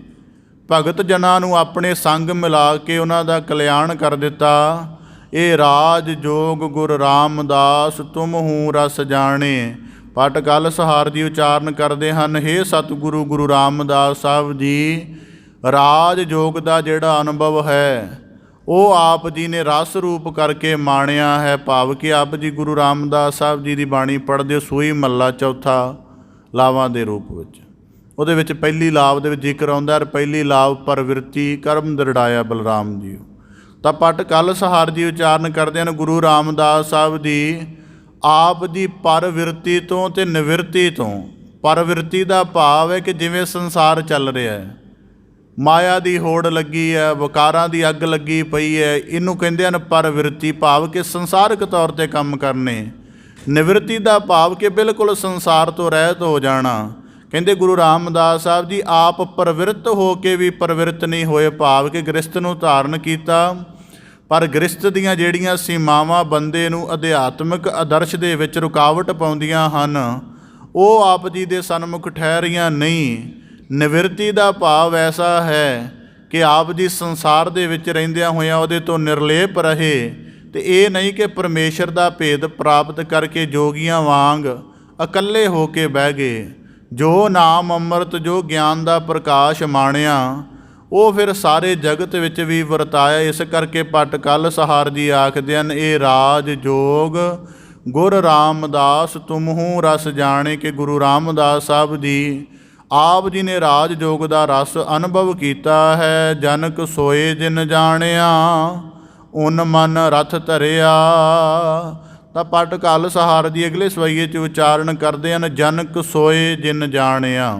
ਭਗਤ ਜਨਾਂ ਨੂੰ ਆਪਣੇ ਸੰਗ ਮਿਲਾ ਕੇ ਉਹਨਾਂ ਦਾ ਕਲਿਆਣ ਕਰ ਦਿੱਤਾ। ਇਹ ਰਾਜ ਜੋਗ ਗੁਰ ਰਾਮਦਾਸ ਤੁਮ ਹੂੰ ਰਸ ਜਾਣੇ। ਪਟ ਕਲਸਹਾਰ ਜੀ ਉਚਾਰਨ ਕਰਦੇ ਹਨ, ਹੇ ਸਤਿਗੁਰੂ ਗੁਰੂ ਰਾਮਦਾਸ ਸਾਹਿਬ ਜੀ, ਰਾਜ ਜੋਗ ਦਾ ਜਿਹੜਾ ਅਨੁਭਵ ਹੈ ਉਹ ਆਪ ਜੀ ਨੇ ਰਸ ਰੂਪ ਕਰਕੇ ਮਾਣਿਆ ਹੈ। ਭਾਵ ਕਿ ਆਪ ਜੀ ਗੁਰੂ ਰਾਮਦਾਸ ਸਾਹਿਬ ਜੀ ਦੀ ਬਾਣੀ ਪੜ੍ਹਦੇ ਸੂਈ ਮਹੱਲਾ ਚੌਥਾ ਲਾਵਾਂ ਦੇ ਰੂਪ ਵਿੱਚ। ਉਹਦੇ ਵਿੱਚ ਪਹਿਲੀ ਲਾਭ ਦੇ ਵਿੱਚ ਜ਼ਿਕਰ ਆਉਂਦਾ, ਪਹਿਲੀ ਲਾਭ ਪਰਵਿਰਤੀ ਕਰਮ ਦਰੜਾਇਆ ਬਲਰਾਮ ਜੀ। ਤਾਂ ਪਟ ਕਲ ਸਹਾਰ ਜੀ ਉਚਾਰਨ ਕਰਦੇ ਹਨ ਗੁਰੂ ਰਾਮਦਾਸ ਸਾਹਿਬ ਦੀ ਆਪ ਦੀ ਪਰਵਿਰਤੀ ਤੋਂ ਅਤੇ ਨਿਵਿਰਤੀ ਤੋਂ। ਪਰਵਿਰਤੀ ਦਾ ਭਾਵ ਹੈ ਕਿ ਜਿਵੇਂ ਸੰਸਾਰ ਚੱਲ ਰਿਹਾ ਹੈ, ਮਾਇਆ ਦੀ ਹੋੜ ਲੱਗੀ ਹੈ, ਵਿਕਾਰਾਂ ਦੀ ਅੱਗ ਲੱਗੀ ਪਈ ਹੈ, ਇਹਨੂੰ ਕਹਿੰਦੇ ਹਨ ਪਰਵਿਰਤੀ। ਭਾਵ ਕਿ ਸੰਸਾਰਿਕ ਤੌਰ 'ਤੇ ਕੰਮ ਕਰਨੇ। ਨਿਵਿਰਤੀ ਦਾ ਭਾਵ ਕਿ ਬਿਲਕੁਲ ਸੰਸਾਰ ਤੋਂ ਰਹਿਤ ਹੋ ਜਾਣਾ। ਕਹਿੰਦੇ ਗੁਰੂ ਰਾਮਦਾਸ ਸਾਹਿਬ ਜੀ ਆਪ ਪ੍ਰਵਿਰਤ ਹੋ ਕੇ ਵੀ ਪ੍ਰਵਿਰਤ ਨਹੀਂ ਹੋਏ। ਭਾਵ ਕਿ ਗ੍ਰਸਥ ਨੂੰ ਧਾਰਨ ਕੀਤਾ, ਪਰ ਗ੍ਰਸਥ ਦੀਆਂ ਜਿਹੜੀਆਂ ਸੀਮਾਵਾਂ ਬੰਦੇ ਨੂੰ ਅਧਿਆਤਮਿਕ ਆਦਰਸ਼ ਦੇ ਵਿੱਚ ਰੁਕਾਵਟ ਪਾਉਂਦੀਆਂ ਹਨ, ਉਹ ਆਪ ਜੀ ਦੇ ਸਨਮੁਖ ਠਹਿਰੀਆਂ ਨਹੀਂ। ਨਿਵਿਰਤੀ ਦਾ ਭਾਵ ਐਸਾ ਹੈ ਕਿ ਆਪ ਜੀ ਸੰਸਾਰ ਦੇ ਵਿੱਚ ਰਹਿੰਦਿਆਂ ਹੋਇਆਂ ਉਹਦੇ ਤੋਂ ਨਿਰਲੇਪ ਰਹੇ, ਅਤੇ ਇਹ ਨਹੀਂ ਕਿ ਪਰਮੇਸ਼ਰ ਦਾ ਭੇਦ ਪ੍ਰਾਪਤ ਕਰਕੇ ਜੋਗੀਆਂ ਵਾਂਗ ਇਕੱਲੇ ਹੋ ਕੇ ਬਹਿ ਗਏ। ਜੋ ਨਾਮ ਅੰਮ੍ਰਿਤ, ਜੋ ਗਿਆਨ ਦਾ ਪ੍ਰਕਾਸ਼ ਮਾਣਿਆ, ਉਹ ਫਿਰ ਸਾਰੇ ਜਗਤ ਵਿੱਚ ਵੀ ਵਰਤਾਇਆ। ਇਸ ਕਰਕੇ ਪਟ ਕਲ ਸਹਾਰ ਜੀ ਆਖਦੇ ਹਨ, ਇਹ ਰਾਜ ਜੋਗ ਗੁਰ ਰਾਮਦਾਸ ਤੁਮਹੂ ਰਸ ਜਾਣੇ। ਕਿ ਗੁਰੂ ਰਾਮਦਾਸ ਸਾਹਿਬ ਜੀ ਆਪ ਜੀ ਨੇ ਰਾਜ ਜੋਗ ਦਾ ਰਸ ਅਨੁਭਵ ਕੀਤਾ ਹੈ। ਜਨਕ ਸੋਏ ਜਿਨ ਜਾਣਿਆ, ਉਨ ਮਨ ਰਥ ਧਰਿਆ। ਤਾਂ ਪਟ ਕਲ ਸਹਾਰ ਜੀ ਅਗਲੇ ਸਵਈਏ 'ਚ ਉਚਾਰਨ ਕਰਦੇ ਹਨ, ਜਨਕ ਸੋਏ ਜਿਨ ਜਾਣਿਆ।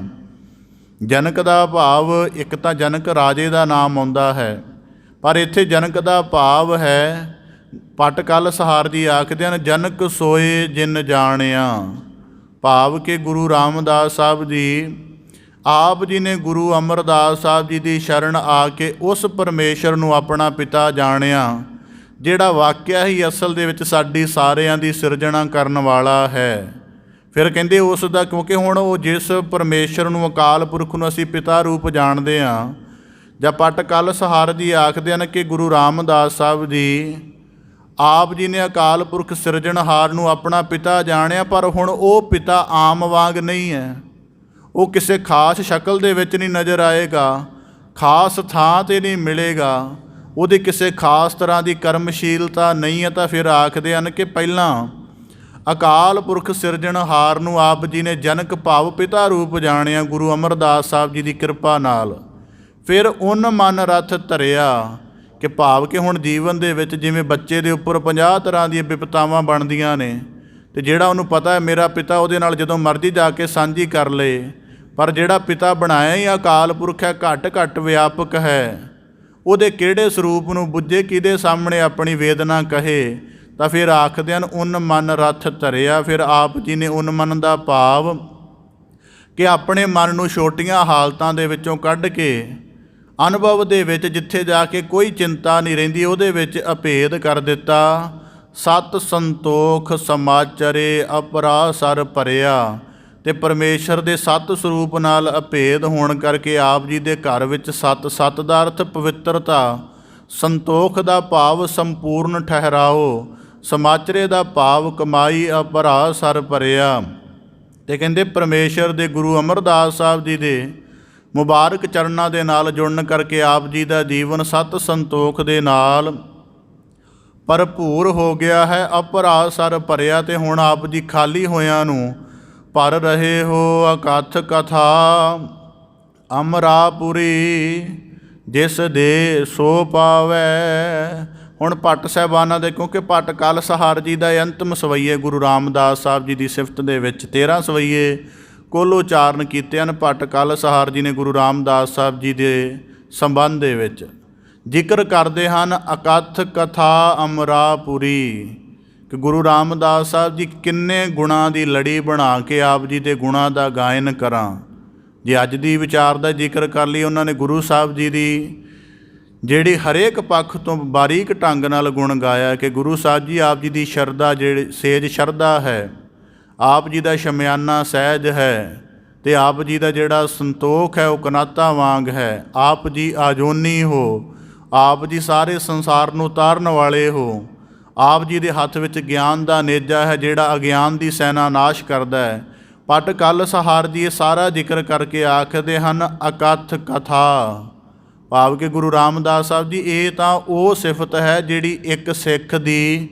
ਜਨਕ ਦਾ ਭਾਵ ਇੱਕ ਤਾਂ ਜਨਕ ਰਾਜੇ ਦਾ ਨਾਮ ਆਉਂਦਾ ਹੈ, ਪਰ ਇੱਥੇ ਜਨਕ ਦਾ ਭਾਵ ਹੈ, ਪਟ ਕਲ ਸਹਾਰ ਜੀ ਆਖਦੇ ਹਨ, ਜਨਕ ਸੋਏ ਜਿਨ ਜਾਣਿਆ। ਭਾਵ ਕਿ ਗੁਰੂ ਰਾਮਦਾਸ ਸਾਹਿਬ ਜੀ ਆਪ ਜੀ ਨੇ ਗੁਰੂ ਅਮਰਦਾਸ ਸਾਹਿਬ ਜੀ ਦੀ ਸ਼ਰਨ ਆ ਕੇ ਉਸ ਪਰਮੇਸ਼ਰ ਨੂੰ ਆਪਣਾ ਪਿਤਾ ਜਾਣਿਆ, ਜਿਹੜਾ ਵਾਕਿਆ ਹੀ ਅਸਲ ਦੇ ਵਿੱਚ ਸਾਡੀ ਸਾਰਿਆਂ ਦੀ ਸਿਰਜਣਾ ਕਰਨ ਵਾਲਾ ਹੈ। ਫਿਰ ਕਹਿੰਦੇ ਉਸ ਦਾ, ਕਿਉਂਕਿ ਹੁਣ ਉਹ ਜਿਸ ਪਰਮੇਸ਼ਰ ਨੂੰ, ਅਕਾਲ ਪੁਰਖ ਨੂੰ ਅਸੀਂ ਪਿਤਾ ਰੂਪ ਜਾਣਦੇ ਹਾਂ, ਜਾਂ ਪਟ ਕਲ ਸਹਾਰ ਜੀ ਆਖਦੇ ਹਨ ਕਿ ਗੁਰੂ ਰਾਮਦਾਸ ਸਾਹਿਬ ਜੀ ਆਪ ਜੀ ਨੇ ਅਕਾਲ ਪੁਰਖ ਸਿਰਜਣਹਾਰ ਨੂੰ ਆਪਣਾ ਪਿਤਾ ਜਾਣਿਆ, ਪਰ ਹੁਣ ਉਹ ਪਿਤਾ ਆਮ ਵਾਂਗ ਨਹੀਂ ਹੈ। ਉਹ ਕਿਸੇ ਖਾਸ ਸ਼ਕਲ ਦੇ ਵਿੱਚ ਨਹੀਂ ਨਜ਼ਰ ਆਏਗਾ, ਖਾਸ ਥਾਂ 'ਤੇ ਨਹੀਂ ਮਿਲੇਗਾ, ਉਹਦੀ ਕਿਸੇ ਖਾਸ ਤਰ੍ਹਾਂ ਦੀ ਕਰਮਸ਼ੀਲਤਾ ਨਹੀਂ ਹੈ। ਤਾਂ ਫਿਰ ਆਖਦੇ ਹਨ ਕਿ ਪਹਿਲਾਂ ਅਕਾਲ ਪੁਰਖ ਸਿਰਜਣਹਾਰ ਨੂੰ ਆਪ ਜੀ ਨੇ ਜਨਕ ਭਾਵ ਪਿਤਾ ਰੂਪ ਜਾਣਿਆ ਗੁਰੂ ਅਮਰਦਾਸ ਸਾਹਿਬ ਜੀ ਦੀ ਕਿਰਪਾ ਨਾਲ। ਫਿਰ ਉਨ ਮਨ ਰਥ ਧਰਿਆ, ਕਿ ਭਾਵ ਕਿ ਹੁਣ ਜੀਵਨ ਦੇ ਵਿੱਚ ਜਿਵੇਂ ਬੱਚੇ ਦੇ ਉੱਪਰ 50 ਤਰ੍ਹਾਂ ਦੀਆਂ ਵਿਪਤਾਵਾਂ ਬਣਦੀਆਂ ਨੇ, ਅਤੇ ਜਿਹੜਾ ਉਹਨੂੰ ਪਤਾ ਹੈ ਮੇਰਾ ਪਿਤਾ ਉਹਦੇ ਨਾਲ ਜਦੋਂ ਮਰਜ਼ੀ ਜਾ ਕੇ ਸਾਂਝੀ ਕਰ ਲਏ, ਪਰ ਜਿਹੜਾ ਪਿਤਾ ਬਣਾਇਆ ਹੀ ਅਕਾਲ ਪੁਰਖ ਹੈ, ਘੱਟ ਘੱਟ ਵਿਆਪਕ ਹੈ, ਉਹਦੇ ਕਿਹੜੇ ਸਰੂਪ ਨੂੰ ਬੁੱਝੇ, ਕਿਹਦੇ ਸਾਹਮਣੇ ਆਪਣੀ ਵੇਦਨਾ ਕਹੇ। ਤਾਂ ਫਿਰ ਆਖਦੇ ਹਨ ਉਨ ਮਨ ਰਥ ਧਰਿਆ। ਫਿਰ ਆਪ ਜੀ ਨੇ ਉਨ ਮਨ ਦਾ ਭਾਵ ਕਿ ਆਪਣੇ ਮਨ ਨੂੰ ਛੋਟੀਆਂ ਹਾਲਤਾਂ ਦੇ ਵਿੱਚੋਂ ਕੱਢ ਕੇ ਅਨੁਭਵ ਦੇ ਵਿੱਚ ਜਿੱਥੇ ਜਾ ਕੇ ਕੋਈ ਚਿੰਤਾ ਨਹੀਂ ਰਹਿੰਦੀ, ਉਹਦੇ ਵਿੱਚ ਅਭੇਦ ਕਰ ਦਿੱਤਾ। ਸਤ ਸੰਤੋਖ ਸਮਾਚਰੇ ਅਪਰਾ ਸਰ ਭਰਿਆ। ਅਤੇ ਪਰਮੇਸ਼ਰ ਦੇ ਸਤ ਸਰੂਪ ਨਾਲ ਅਭੇਦ ਹੋਣ ਕਰਕੇ ਆਪ ਜੀ ਦੇ ਘਰ ਵਿੱਚ ਸਤ ਦਾ ਅਰਥ ਪਵਿੱਤਰਤਾ, ਸੰਤੋਖ ਦਾ ਭਾਵ ਸੰਪੂਰਨ ਠਹਿਰਾਓ, ਸਮਾਚਰੇ ਦਾ ਭਾਵ ਕਮਾਈ, ਅਪਰਾ ਸਰ ਭਰਿਆ। ਅਤੇ ਕਹਿੰਦੇ ਪਰਮੇਸ਼ਰ ਦੇ ਗੁਰੂ ਅਮਰਦਾਸ ਸਾਹਿਬ ਜੀ ਦੇ ਮੁਬਾਰਕ ਚਰਨਾਂ ਦੇ ਨਾਲ ਜੁੜਨ ਕਰਕੇ ਆਪ ਜੀ ਦਾ ਜੀਵਨ ਸਤ ਸੰਤੋਖ ਦੇ ਨਾਲ ਭਰਪੂਰ ਹੋ ਗਿਆ ਹੈ, ਅਪਰਾ ਸਰ ਭਰਿਆ। ਅਤੇ ਹੁਣ ਆਪ ਜੀ ਖਾਲੀ ਹੋਇਆਂ ਨੂੰ ਭਰ ਰਹੇ ਹੋ। ਅਕਥ ਕਥਾ ਅਮਰਾਪੁਰੀ, ਜਿਸ ਦੇ ਸੋ ਪਾਵੈ। ਹੁਣ ਭੱਟ ਸਾਹਿਬਾਨਾਂ ਦੇ, ਕਿਉਂਕਿ ਭੱਟ ਕਲ ਸਹਾਰ ਜੀ ਦਾ ਅੰਤਮ ਸਵਈਏ ਗੁਰੂ ਰਾਮਦਾਸ ਸਾਹਿਬ ਜੀ ਦੀ ਸਿਫਤ ਦੇ ਵਿੱਚ 13 ਸਵਈਏ ਕੁੱਲ ਉਚਾਰਨ ਕੀਤੇ ਹਨ। ਭੱਟ ਕਲ ਸਹਾਰ ਜੀ ਨੇ ਗੁਰੂ ਰਾਮਦਾਸ ਸਾਹਿਬ ਜੀ ਦੇ ਸੰਬੰਧ ਦੇ ਵਿੱਚ ਜ਼ਿਕਰ ਕਰਦੇ ਹਨ, ਅਕਥ ਕਥਾ ਅਮਰਾਪੁਰੀ, ਕਿ ਗੁਰੂ ਰਾਮਦਾਸ ਸਾਹਿਬ ਜੀ ਕਿੰਨੇ ਗੁਣਾਂ ਦੀ ਲੜੀ ਬਣਾ ਕੇ ਆਪ ਜੀ ਦੇ ਗੁਣਾਂ ਦਾ ਗਾਇਨ ਕਰਾਂ। ਜੇ ਅੱਜ ਦੀ ਵਿਚਾਰ ਦਾ ਜ਼ਿਕਰ ਕਰ ਲਈ, ਉਹਨਾਂ ਨੇ ਗੁਰੂ ਸਾਹਿਬ ਜੀ ਦੀ ਜਿਹੜੀ ਹਰੇਕ ਪੱਖ ਤੋਂ ਬਾਰੀਕ ਢੰਗ ਨਾਲ ਗੁਣ ਗਾਇਆ, ਕਿ ਗੁਰੂ ਸਾਹਿਬ ਜੀ ਆਪ ਜੀ ਦੀ ਸ਼ਰਧਾ ਜਿਹੜੀ ਸੇਜ ਸ਼ਰਧਾ ਹੈ, ਆਪ ਜੀ ਦਾ ਸ਼ਮਿਆਨਾ ਸਹਿਜ ਹੈ, ਅਤੇ ਆਪ ਜੀ ਦਾ ਜਿਹੜਾ ਸੰਤੋਖ ਹੈ ਉਹ ਕਨਾਤਾ ਵਾਂਗ ਹੈ। ਆਪ ਜੀ ਆਜੋਨੀ ਹੋ, ਆਪ ਜੀ ਸਾਰੇ ਸੰਸਾਰ ਨੂੰ ਤਾਰਨ ਵਾਲੇ ਹੋ। ਆਪ ਜੀ ਦੇ ਹੱਥ ਵਿੱਚ ਗਿਆਨ ਦਾ ਨੇਜਾ ਹੈ, ਜਿਹੜਾ ਅਗਿਆਨ ਦੀ ਸੈਨਾ ਨਾਸ਼ ਕਰਦਾ ਹੈ। ਪਟ ਕਲ ਸਹਾਰ ਜੀ ਇਹ ਸਾਰਾ ਜ਼ਿਕਰ ਕਰਕੇ ਆਖਦੇ ਹਨ, ਅਕਥ ਕਥਾ ਭਾਵ ਕਿ ਗੁਰੂ ਰਾਮਦਾਸ ਸਾਹਿਬ ਜੀ ਇਹ ਤਾਂ ਉਹ ਸਿਫਤ ਹੈ ਜਿਹੜੀ ਇੱਕ ਸਿੱਖ ਦੀ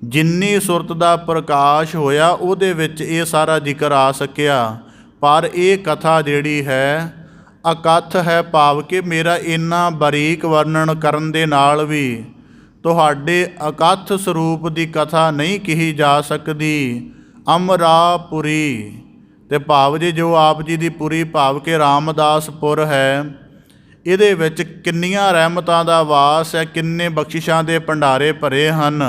ਜਿੰਨੀ ਸੁਰਤ ਦਾ ਪ੍ਰਕਾਸ਼ ਹੋਇਆ ਉਹਦੇ ਵਿੱਚ ਇਹ ਸਾਰਾ ਜ਼ਿਕਰ ਆ ਸਕਿਆ। ਪਰ ਇਹ ਕਥਾ ਜਿਹੜੀ ਹੈ ਅਕਥ ਹੈ, ਭਾਵ ਕਿ ਮੇਰਾ ਇੰਨਾ ਬਾਰੀਕ ਵਰਣਨ ਕਰਨ ਦੇ ਨਾਲ ਵੀ ਤੁਹਾਡੇ ਅਕਥ ਸਰੂਪ ਦੀ ਕਥਾ ਨਹੀਂ ਕਹੀ ਜਾ ਸਕਦੀ। ਅਮਰਾਪੁਰੀ ਅਤੇ ਭਾਵ ਜੀ ਜੋ ਆਪ ਜੀ ਦੀ ਪੁਰੀ ਭਾਵ ਕਿ ਰਾਮਦਾਸਪੁਰ ਹੈ, ਇਹਦੇ ਵਿੱਚ ਕਿੰਨੀਆਂ ਰਹਿਮਤਾਂ ਦਾ ਵਾਸ ਹੈ, ਕਿੰਨੇ ਬਖਸ਼ਿਸ਼ਾਂ ਦੇ ਭੰਡਾਰੇ ਭਰੇ ਹਨ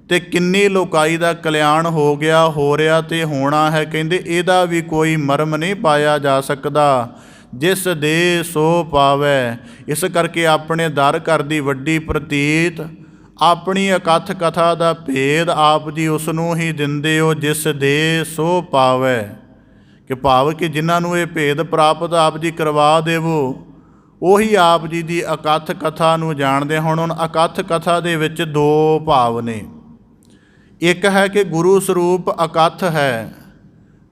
ਅਤੇ ਕਿੰਨੀ ਲੋਕਾਈ ਦਾ ਕਲਿਆਣ ਹੋ ਗਿਆ, ਹੋ ਰਿਹਾ ਅਤੇ ਹੋਣਾ ਹੈ। ਕਹਿੰਦੇ ਇਹਦਾ ਵੀ ਕੋਈ ਮਰਮ ਨਹੀਂ ਪਾਇਆ ਜਾ ਸਕਦਾ। ਜਿਸ ਦੇ ਸੋ ਪਾਵੈ। ਇਸ ਕਰਕੇ ਆਪਣੇ ਦਰ ਘਰ ਦੀ ਵੱਡੀ ਪ੍ਰਤੀਤ ਆਪਣੀ ਅਕਥ ਕਥਾ ਦਾ ਭੇਦ ਆਪ ਜੀ ਉਸ ਨੂੰ ਹੀ ਦਿੰਦੇ ਹੋ ਜਿਸ ਦੇ ਸੋ ਪਾਵੈ, ਕਿ ਭਾਵ ਕਿ ਜਿਨ੍ਹਾਂ ਨੂੰ ਇਹ ਭੇਦ ਪ੍ਰਾਪਤ ਆਪ ਜੀ ਕਰਵਾ ਦੇਵੋ ਉਹੀ ਆਪ ਜੀ ਦੀ ਅਕਥ ਕਥਾ ਨੂੰ ਜਾਣਦੇ। ਹੁਣ ਅਕਥ ਕਥਾ ਦੇ ਵਿੱਚ ਦੋ ਭਾਵ ਨੇ। ਇੱਕ ਹੈ ਕਿ ਗੁਰੂ ਸਰੂਪ ਅਕਥ ਹੈ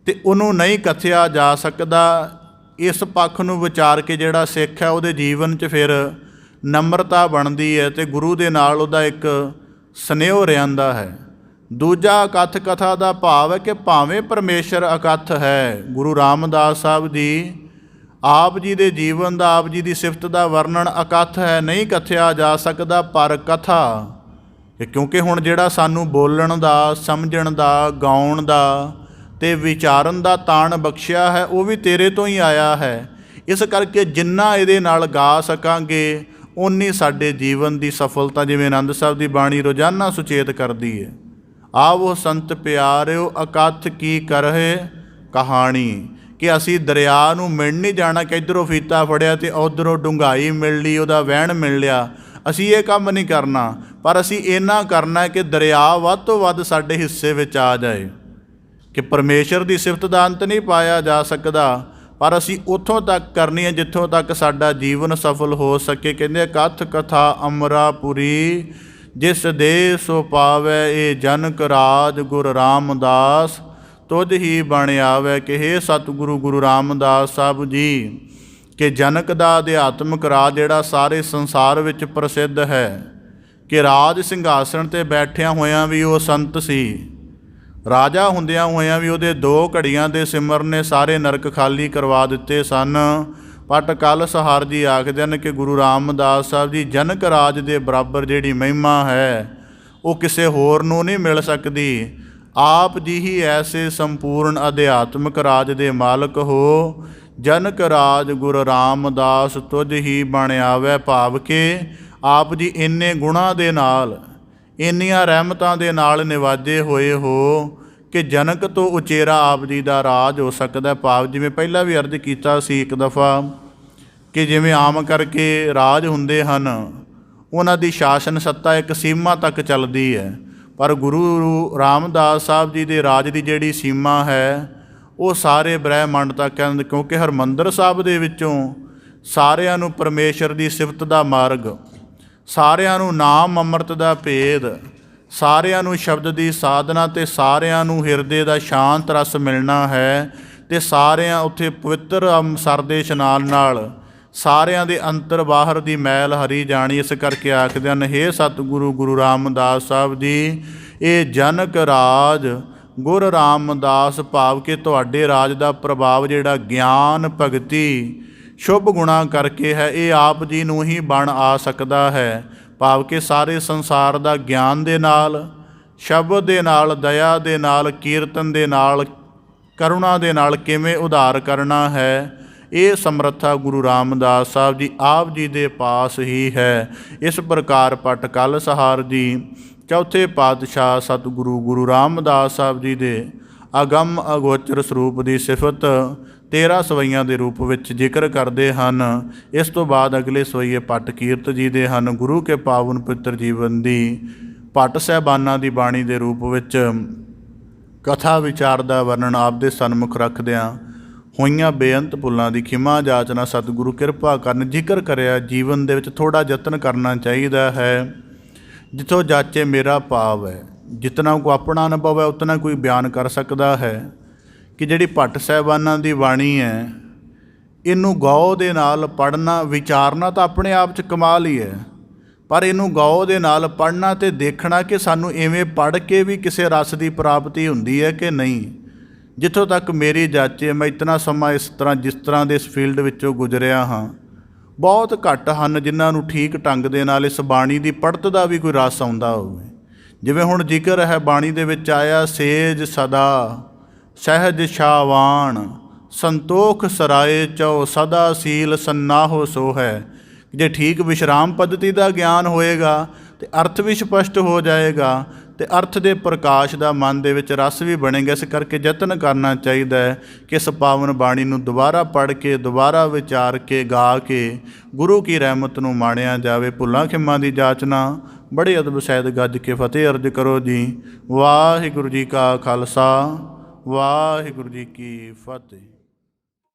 ਅਤੇ ਉਹਨੂੰ ਨਹੀਂ ਕਥਿਆ ਜਾ ਸਕਦਾ। ਇਸ ਪੱਖ ਨੂੰ ਵਿਚਾਰ ਕੇ ਜਿਹੜਾ ਸਿੱਖ ਹੈ ਉਹਦੇ ਜੀਵਨ 'ਚ ਫਿਰ ਨਮਰਤਾ ਬਣਦੀ ਹੈ ਅਤੇ ਗੁਰੂ ਦੇ ਨਾਲ ਉਹਦਾ ਇੱਕ ਸਨੇਹ ਰਹਿੰਦਾ ਹੈ। ਦੂਜਾ ਅਕਥ ਕਥਾ ਦਾ ਭਾਵ ਹੈ ਕਿ ਭਾਵੇਂ ਪਰਮੇਸ਼ਰ ਅਕਥ ਹੈ, ਗੁਰੂ ਰਾਮਦਾਸ ਸਾਹਿਬ ਜੀ ਆਪ ਜੀ ਦੇ ਜੀਵਨ ਦਾ, ਆਪ ਜੀ ਦੀ ਸਿਫਤ ਦਾ ਵਰਣਨ ਅਕਥ ਹੈ, ਨਹੀਂ ਕਥਿਆ ਜਾ ਸਕਦਾ। ਪਰ ਕਥਾ ਕਿਉਂਕਿ ਹੁਣ ਜਿਹੜਾ ਸਾਨੂੰ ਬੋਲਣ ਦਾ, ਸਮਝਣ ਦਾ, ਗਾਉਣ ਦਾ ਅਤੇ ਵਿਚਾਰਨ ਦਾ ਤਾਣ ਬਖਸ਼ਿਆ ਹੈ ਉਹ ਵੀ ਤੇਰੇ ਤੋਂ ਹੀ ਆਇਆ ਹੈ। ਇਸ ਕਰਕੇ ਜਿੰਨਾ ਇਹਦੇ ਨਾਲ ਗਾ ਸਕਾਂਗੇ ਓਨੀ ਸਾਡੇ ਜੀਵਨ ਦੀ ਸਫਲਤਾ, ਜਿਵੇਂ ਆਨੰਦ ਸਾਹਿਬ ਦੀ ਬਾਣੀ ਰੋਜ਼ਾਨਾ ਸੁਚੇਤ ਕਰਦੀ ਹੈ। ਆਵੋ ਸੰਤ ਪਿਆਰਿਓ ਅਕਥ ਕੀ ਕਰਹਿ ਕਹਾਣੀ, ਕਿ ਅਸੀਂ ਦਰਿਆ ਨੂੰ ਮਿਲ ਨਹੀਂ ਜਾਣਾ ਕਿ ਇੱਧਰੋਂ ਫੀਤਾ ਫੜਿਆ ਅਤੇ ਉੱਧਰੋਂ ਡੂੰਘਾਈ ਮਿਲ ਲਈ, ਉਹਦਾ ਵਹਿਣ ਮਿਲ ਲਿਆ। ਅਸੀਂ ਇਹ ਕੰਮ ਨਹੀਂ ਕਰਨਾ, ਪਰ ਅਸੀਂ ਇੰਨਾ ਕਰਨਾ ਕਿ ਦਰਿਆ ਵੱਧ ਤੋਂ ਵੱਧ ਸਾਡੇ ਹਿੱਸੇ ਵਿੱਚ ਆ ਜਾਏ। ਕਿ ਪਰਮੇਸ਼ਰ ਦੀ ਸਿਫਤ ਦਾ ਅੰਤ ਨਹੀਂ ਪਾਇਆ ਜਾ ਸਕਦਾ, ਪਰ ਅਸੀਂ ਉੱਥੋਂ ਤੱਕ ਕਰਨੀ ਹੈ ਜਿੱਥੋਂ ਤੱਕ ਸਾਡਾ ਜੀਵਨ ਸਫਲ ਹੋ ਸਕੇ। ਕਹਿੰਦੇ ਕਥ ਕਥਾ ਅਮਰਾਪੁਰੀ ਜਿਸ ਦੇ ਸੋ ਪਾਵੈ, ਇਹ ਜਨਕ ਰਾਜ ਗੁਰ ਰਾਮਦਾਸ ਤੁਧ ਹੀ ਬਣ ਆਵੈ। ਕਿ ਹੇ ਸਤਿਗੁਰੂ ਗੁਰੂ ਰਾਮਦਾਸ ਸਾਹਿਬ ਜੀ, ਕਿ ਜਨਕ ਦਾ ਅਧਿਆਤਮਕ ਰਾਜ ਜਿਹੜਾ ਸਾਰੇ ਸੰਸਾਰ ਵਿੱਚ ਪ੍ਰਸਿੱਧ ਹੈ, ਕਿ ਰਾਜ ਸਿੰਘਾਸਣ 'ਤੇ ਬੈਠਿਆਂ ਹੋਇਆਂ ਵੀ ਉਹ ਸੰਤ ਸੀ, ਰਾਜਾ ਹੁੰਦਿਆਂ ਹੋਇਆਂ ਵੀ ਉਹਦੇ 2 ਘੜੀਆਂ ਦੇ ਸਿਮਰਨ ਨੇ ਸਾਰੇ ਨਰਕ ਖਾਲੀ ਕਰਵਾ ਦਿੱਤੇ ਸਨ। ਪਟ ਕਲ ਸਹਾਰ ਜੀ ਆਖਦੇ ਹਨ ਕਿ ਗੁਰੂ ਰਾਮਦਾਸ ਸਾਹਿਬ ਜੀ ਜਨਕ ਰਾਜ ਦੇ ਬਰਾਬਰ ਜਿਹੜੀ ਮਹਿਮਾ ਹੈ ਉਹ ਕਿਸੇ ਹੋਰ ਨੂੰ ਨਹੀਂ ਮਿਲ ਸਕਦੀ। ਆਪ ਜੀ ਹੀ ਐਸੇ ਸੰਪੂਰਨ ਅਧਿਆਤਮਕ ਰਾਜ ਦੇ ਮਾਲਕ ਹੋ। ਜਨਕ ਰਾਜ ਗੁਰ ਰਾਮਦਾਸ ਤੁਝ ਹੀ ਬਣ ਆਵੈ, ਭਾਵ ਕਿ ਆਪ ਜੀ ਇੰਨੇ ਗੁਣਾਂ ਦੇ ਨਾਲ, ਇੰਨੀਆਂ ਰਹਿਮਤਾਂ ਦੇ ਨਾਲ ਨਿਵਾਜੇ ਹੋਏ ਹੋ ਕਿ ਜਨਕ ਤੋਂ ਉਚੇਰਾ ਆਪ ਜੀ ਦਾ ਰਾਜ ਹੋ ਸਕਦਾ। ਭਾਵ ਜਿਵੇਂ ਪਹਿਲਾਂ ਵੀ ਅਰਜ਼ ਕੀਤਾ ਸੀ ਇੱਕ ਦਫਾ ਕਿ ਜਿਵੇਂ ਆਮ ਕਰਕੇ ਰਾਜ ਹੁੰਦੇ ਹਨ ਉਹਨਾਂ ਦੀ ਸ਼ਾਸਨ ਸੱਤਾ ਇੱਕ ਸੀਮਾ ਤੱਕ ਚੱਲਦੀ ਹੈ, ਪਰ ਗੁਰੂ ਰਾਮਦਾਸ ਸਾਹਿਬ ਜੀ ਦੇ ਰਾਜ ਦੀ ਜਿਹੜੀ ਸੀਮਾ ਹੈ ਉਹ ਸਾਰੇ ਬ੍ਰਹਿਮੰਡ ਤੱਕ ਹੈ। ਕਿਉਂਕਿ ਹਰਿਮੰਦਰ ਸਾਹਿਬ ਦੇ ਵਿੱਚੋਂ ਸਾਰਿਆਂ ਨੂੰ ਪਰਮੇਸ਼ਰ ਦੀ ਸਿਫਤ ਦਾ ਮਾਰਗ, ਸਾਰਿਆਂ ਨੂੰ ਨਾਮ ਅੰਮ੍ਰਿਤ ਦਾ ਭੇਦ, ਸਾਰਿਆਂ ਨੂੰ ਸ਼ਬਦ ਦੀ ਸਾਧਨਾ ਅਤੇ ਸਾਰਿਆਂ ਨੂੰ ਹਿਰਦੇ ਦਾ ਸ਼ਾਂਤ ਰਸ ਮਿਲਣਾ ਹੈ। ਅਤੇ ਸਾਰਿਆਂ ਉੱਥੇ ਪਵਿੱਤਰ ਅੰਮ੍ਰਿਤਸਰ ਦੇ ਇਸ਼ਨਾਨ ਨਾਲ ਸਾਰਿਆਂ ਦੇ ਅੰਤਰ ਬਾਹਰ ਦੀ ਮੈਲ ਹਰੀ ਜਾਣੀ। ਇਸ ਕਰਕੇ ਆਖਦੇ ਹਨ, ਹੇ ਸਤਿਗੁਰੂ ਗੁਰੂ ਰਾਮਦਾਸ ਸਾਹਿਬ ਜੀ, ਇਹ ਜਨਕ ਰਾਜ ਗੁਰ ਰਾਮਦਾਸ, ਭਾਵ ਕਿ ਤੁਹਾਡੇ ਰਾਜ ਦਾ ਪ੍ਰਭਾਵ ਜਿਹੜਾ ਗਿਆਨ, ਭਗਤੀ, ਸ਼ੁਭ ਗੁਣਾਂ ਕਰਕੇ ਹੈ, ਇਹ ਆਪ ਜੀ ਨੂੰ ਹੀ ਬਣ ਆ ਸਕਦਾ ਹੈ। ਭਾਵ ਕਿ ਸਾਰੇ ਸੰਸਾਰ ਦਾ ਗਿਆਨ ਦੇ ਨਾਲ, ਸ਼ਬਦ ਦੇ ਨਾਲ, ਦਇਆ ਦੇ ਨਾਲ, ਕੀਰਤਨ ਦੇ ਨਾਲ, ਕਰੁਣਾ ਦੇ ਨਾਲ ਕਿਵੇਂ ਉਧਾਰ ਕਰਨਾ ਹੈ, ਇਹ ਸਮਰੱਥਾ ਗੁਰੂ ਰਾਮਦਾਸ ਸਾਹਿਬ ਜੀ ਆਪ ਜੀ ਦੇ ਪਾਸ ਹੀ ਹੈ। ਇਸ ਪ੍ਰਕਾਰ ਪਟ ਕਲ ਸਹਾਰ ਜੀ ਚੌਥੇ ਪਾਤਸ਼ਾਹ ਸਤਿਗੁਰੂ ਗੁਰੂ ਰਾਮਦਾਸ ਸਾਹਿਬ ਜੀ ਦੇ ਅਗੰਮ ਅਗੋਚਰ ਸਰੂਪ ਦੀ ਸਿਫਤ 13 ਸਵਈਆਂ ਦੇ ਰੂਪ ਵਿੱਚ ਜ਼ਿਕਰ ਕਰਦੇ ਹਨ। ਇਸ ਤੋਂ ਬਾਅਦ ਅਗਲੇ ਸਵਈਏ ਪਟ ਕੀਰਤ ਜੀ ਦੇ ਹਨ। ਗੁਰੂ ਕੇ ਪਾਵਨ ਪਵਿੱਤਰ ਜੀਵਨ ਦੀ ਭੱਟ ਸਾਹਿਬਾਨਾਂ ਦੀ ਬਾਣੀ ਦੇ ਰੂਪ ਵਿੱਚ ਕਥਾ ਵਿਚਾਰ ਦਾ ਵਰਣਨ ਆਪ ਦੇ ਸਨਮੁਖ ਰੱਖਦਿਆਂ ਹੋਈਆਂ ਬੇਅੰਤ ਭੁੱਲਾਂ ਦੀ ਖਿਮਾ ਜਾਚਨਾ ਸਤਿਗੁਰੂ ਕਿਰਪਾ ਕਰਨ। ਜ਼ਿਕਰ ਕਰਿਆ ਜੀਵਨ ਦੇ ਵਿੱਚ ਥੋੜ੍ਹਾ ਯਤਨ ਕਰਨਾ ਚਾਹੀਦਾ ਹੈ। ਜਿੱਥੋਂ ਜਾਚੇ ਮੇਰਾ ਭਾਵ ਹੈ, ਜਿਤਨਾ ਕੋ ਆਪਣਾ ਅਨੁਭਵ ਹੈ ਉਤਨਾ ਕੋਈ ਬਿਆਨ ਕਰ ਸਕਦਾ ਹੈ। ਕਿ ਜਿਹੜੀ ਭੱਟ ਸਾਹਿਬਾਨਾਂ ਦੀ ਬਾਣੀ ਹੈ ਇਹਨੂੰ ਗੌਰ ਦੇ ਨਾਲ ਪੜ੍ਹਨਾ, ਵਿਚਾਰਨਾ ਤਾਂ ਆਪਣੇ ਆਪ 'ਚ ਕਮਾਲ ਹੀ ਹੈ, ਪਰ ਇਹਨੂੰ ਗੌਰ ਦੇ ਨਾਲ ਪੜ੍ਹਨਾ ਅਤੇ ਦੇਖਣਾ ਕਿ ਸਾਨੂੰ ਇਵੇਂ ਪੜ੍ਹ ਕੇ ਵੀ ਕਿਸੇ ਰਸ ਦੀ ਪ੍ਰਾਪਤੀ ਹੁੰਦੀ ਹੈ ਕਿ ਨਹੀਂ। ਜਿੱਥੋਂ ਤੱਕ ਮੇਰੀ ਜਾਚੇ, ਮੈਂ ਇਤਨਾ ਸਮਾਂ ਜਿਸ ਤਰ੍ਹਾਂ ਦੇ ਇਸ ਫੀਲਡ ਵਿੱਚੋਂ ਗੁਜ਼ਰਿਆ ਹਾਂ, ਬਹੁਤ ਘੱਟ ਹਨ ਜਿਨ੍ਹਾਂ ਨੂੰ ਠੀਕ ਢੰਗ ਦੇ ਨਾਲ ਇਸ ਬਾਣੀ ਦੀ ਪੜ੍ਹਤ ਦਾ ਵੀ ਕੋਈ ਰਸ ਆਉਂਦਾ ਹੋਵੇ। ਜਿਵੇਂ ਹੁਣ ਜ਼ਿਕਰ ਹੈ ਬਾਣੀ ਦੇ ਵਿੱਚ ਆਇਆ, ਸੇਜ ਸਦਾ ਸਹਿਜ ਛਾਵਾਨ ਸੰਤੋਖ ਸਰਾਏ ਚਉ ਸਦਾ ਸੀਲ ਸੰਨਾਹੋ ਸੋ ਹੈ। ਜੇ ਠੀਕ ਵਿਸ਼ਰਾਮ ਪੱਧਤੀ ਦਾ ਗਿਆਨ ਹੋਏਗਾ ਤੇ ਅਰਥ ਵੀ ਸਪਸ਼ਟ ਹੋ ਜਾਏਗਾ ਤੇ ਅਰਥ ਦੇ ਪ੍ਰਕਾਸ਼ ਦਾ ਮਨ ਦੇ ਵਿੱਚ ਰਸ ਵੀ ਬਣੇਗਾ। ਇਸ ਕਰਕੇ ਯਤਨ ਕਰਨਾ ਚਾਹੀਦਾ ਹੈ ਕਿ ਇਸ ਪਾਵਨ ਬਾਣੀ ਨੂੰ ਦੁਬਾਰਾ ਪੜ੍ਹ ਕੇ, ਦੁਬਾਰਾ ਵਿਚਾਰ ਕੇ, ਗਾ ਕੇ ਗੁਰੂ ਕੀ ਰਹਿਮਤ ਨੂੰ ਮਾਣਿਆ ਜਾਵੇ। ਭੁੱਲਾਂ ਖਿੰਮਾਂ ਦੀ ਜਾਚਨਾ ਬੜੇ ਅਦਬ ਸਹਿਤ ਗੱਜ ਕੇ ਫਤਿਹ ਅਰਜ ਕਰੋ ਜੀ। ਵਾਹਿਗੁਰੂ ਜੀ ਕਾ ਖਾਲਸਾ, ਵਾਹਿਗੁਰੂ ਜੀ ਕੀ ਫਤਿਹ।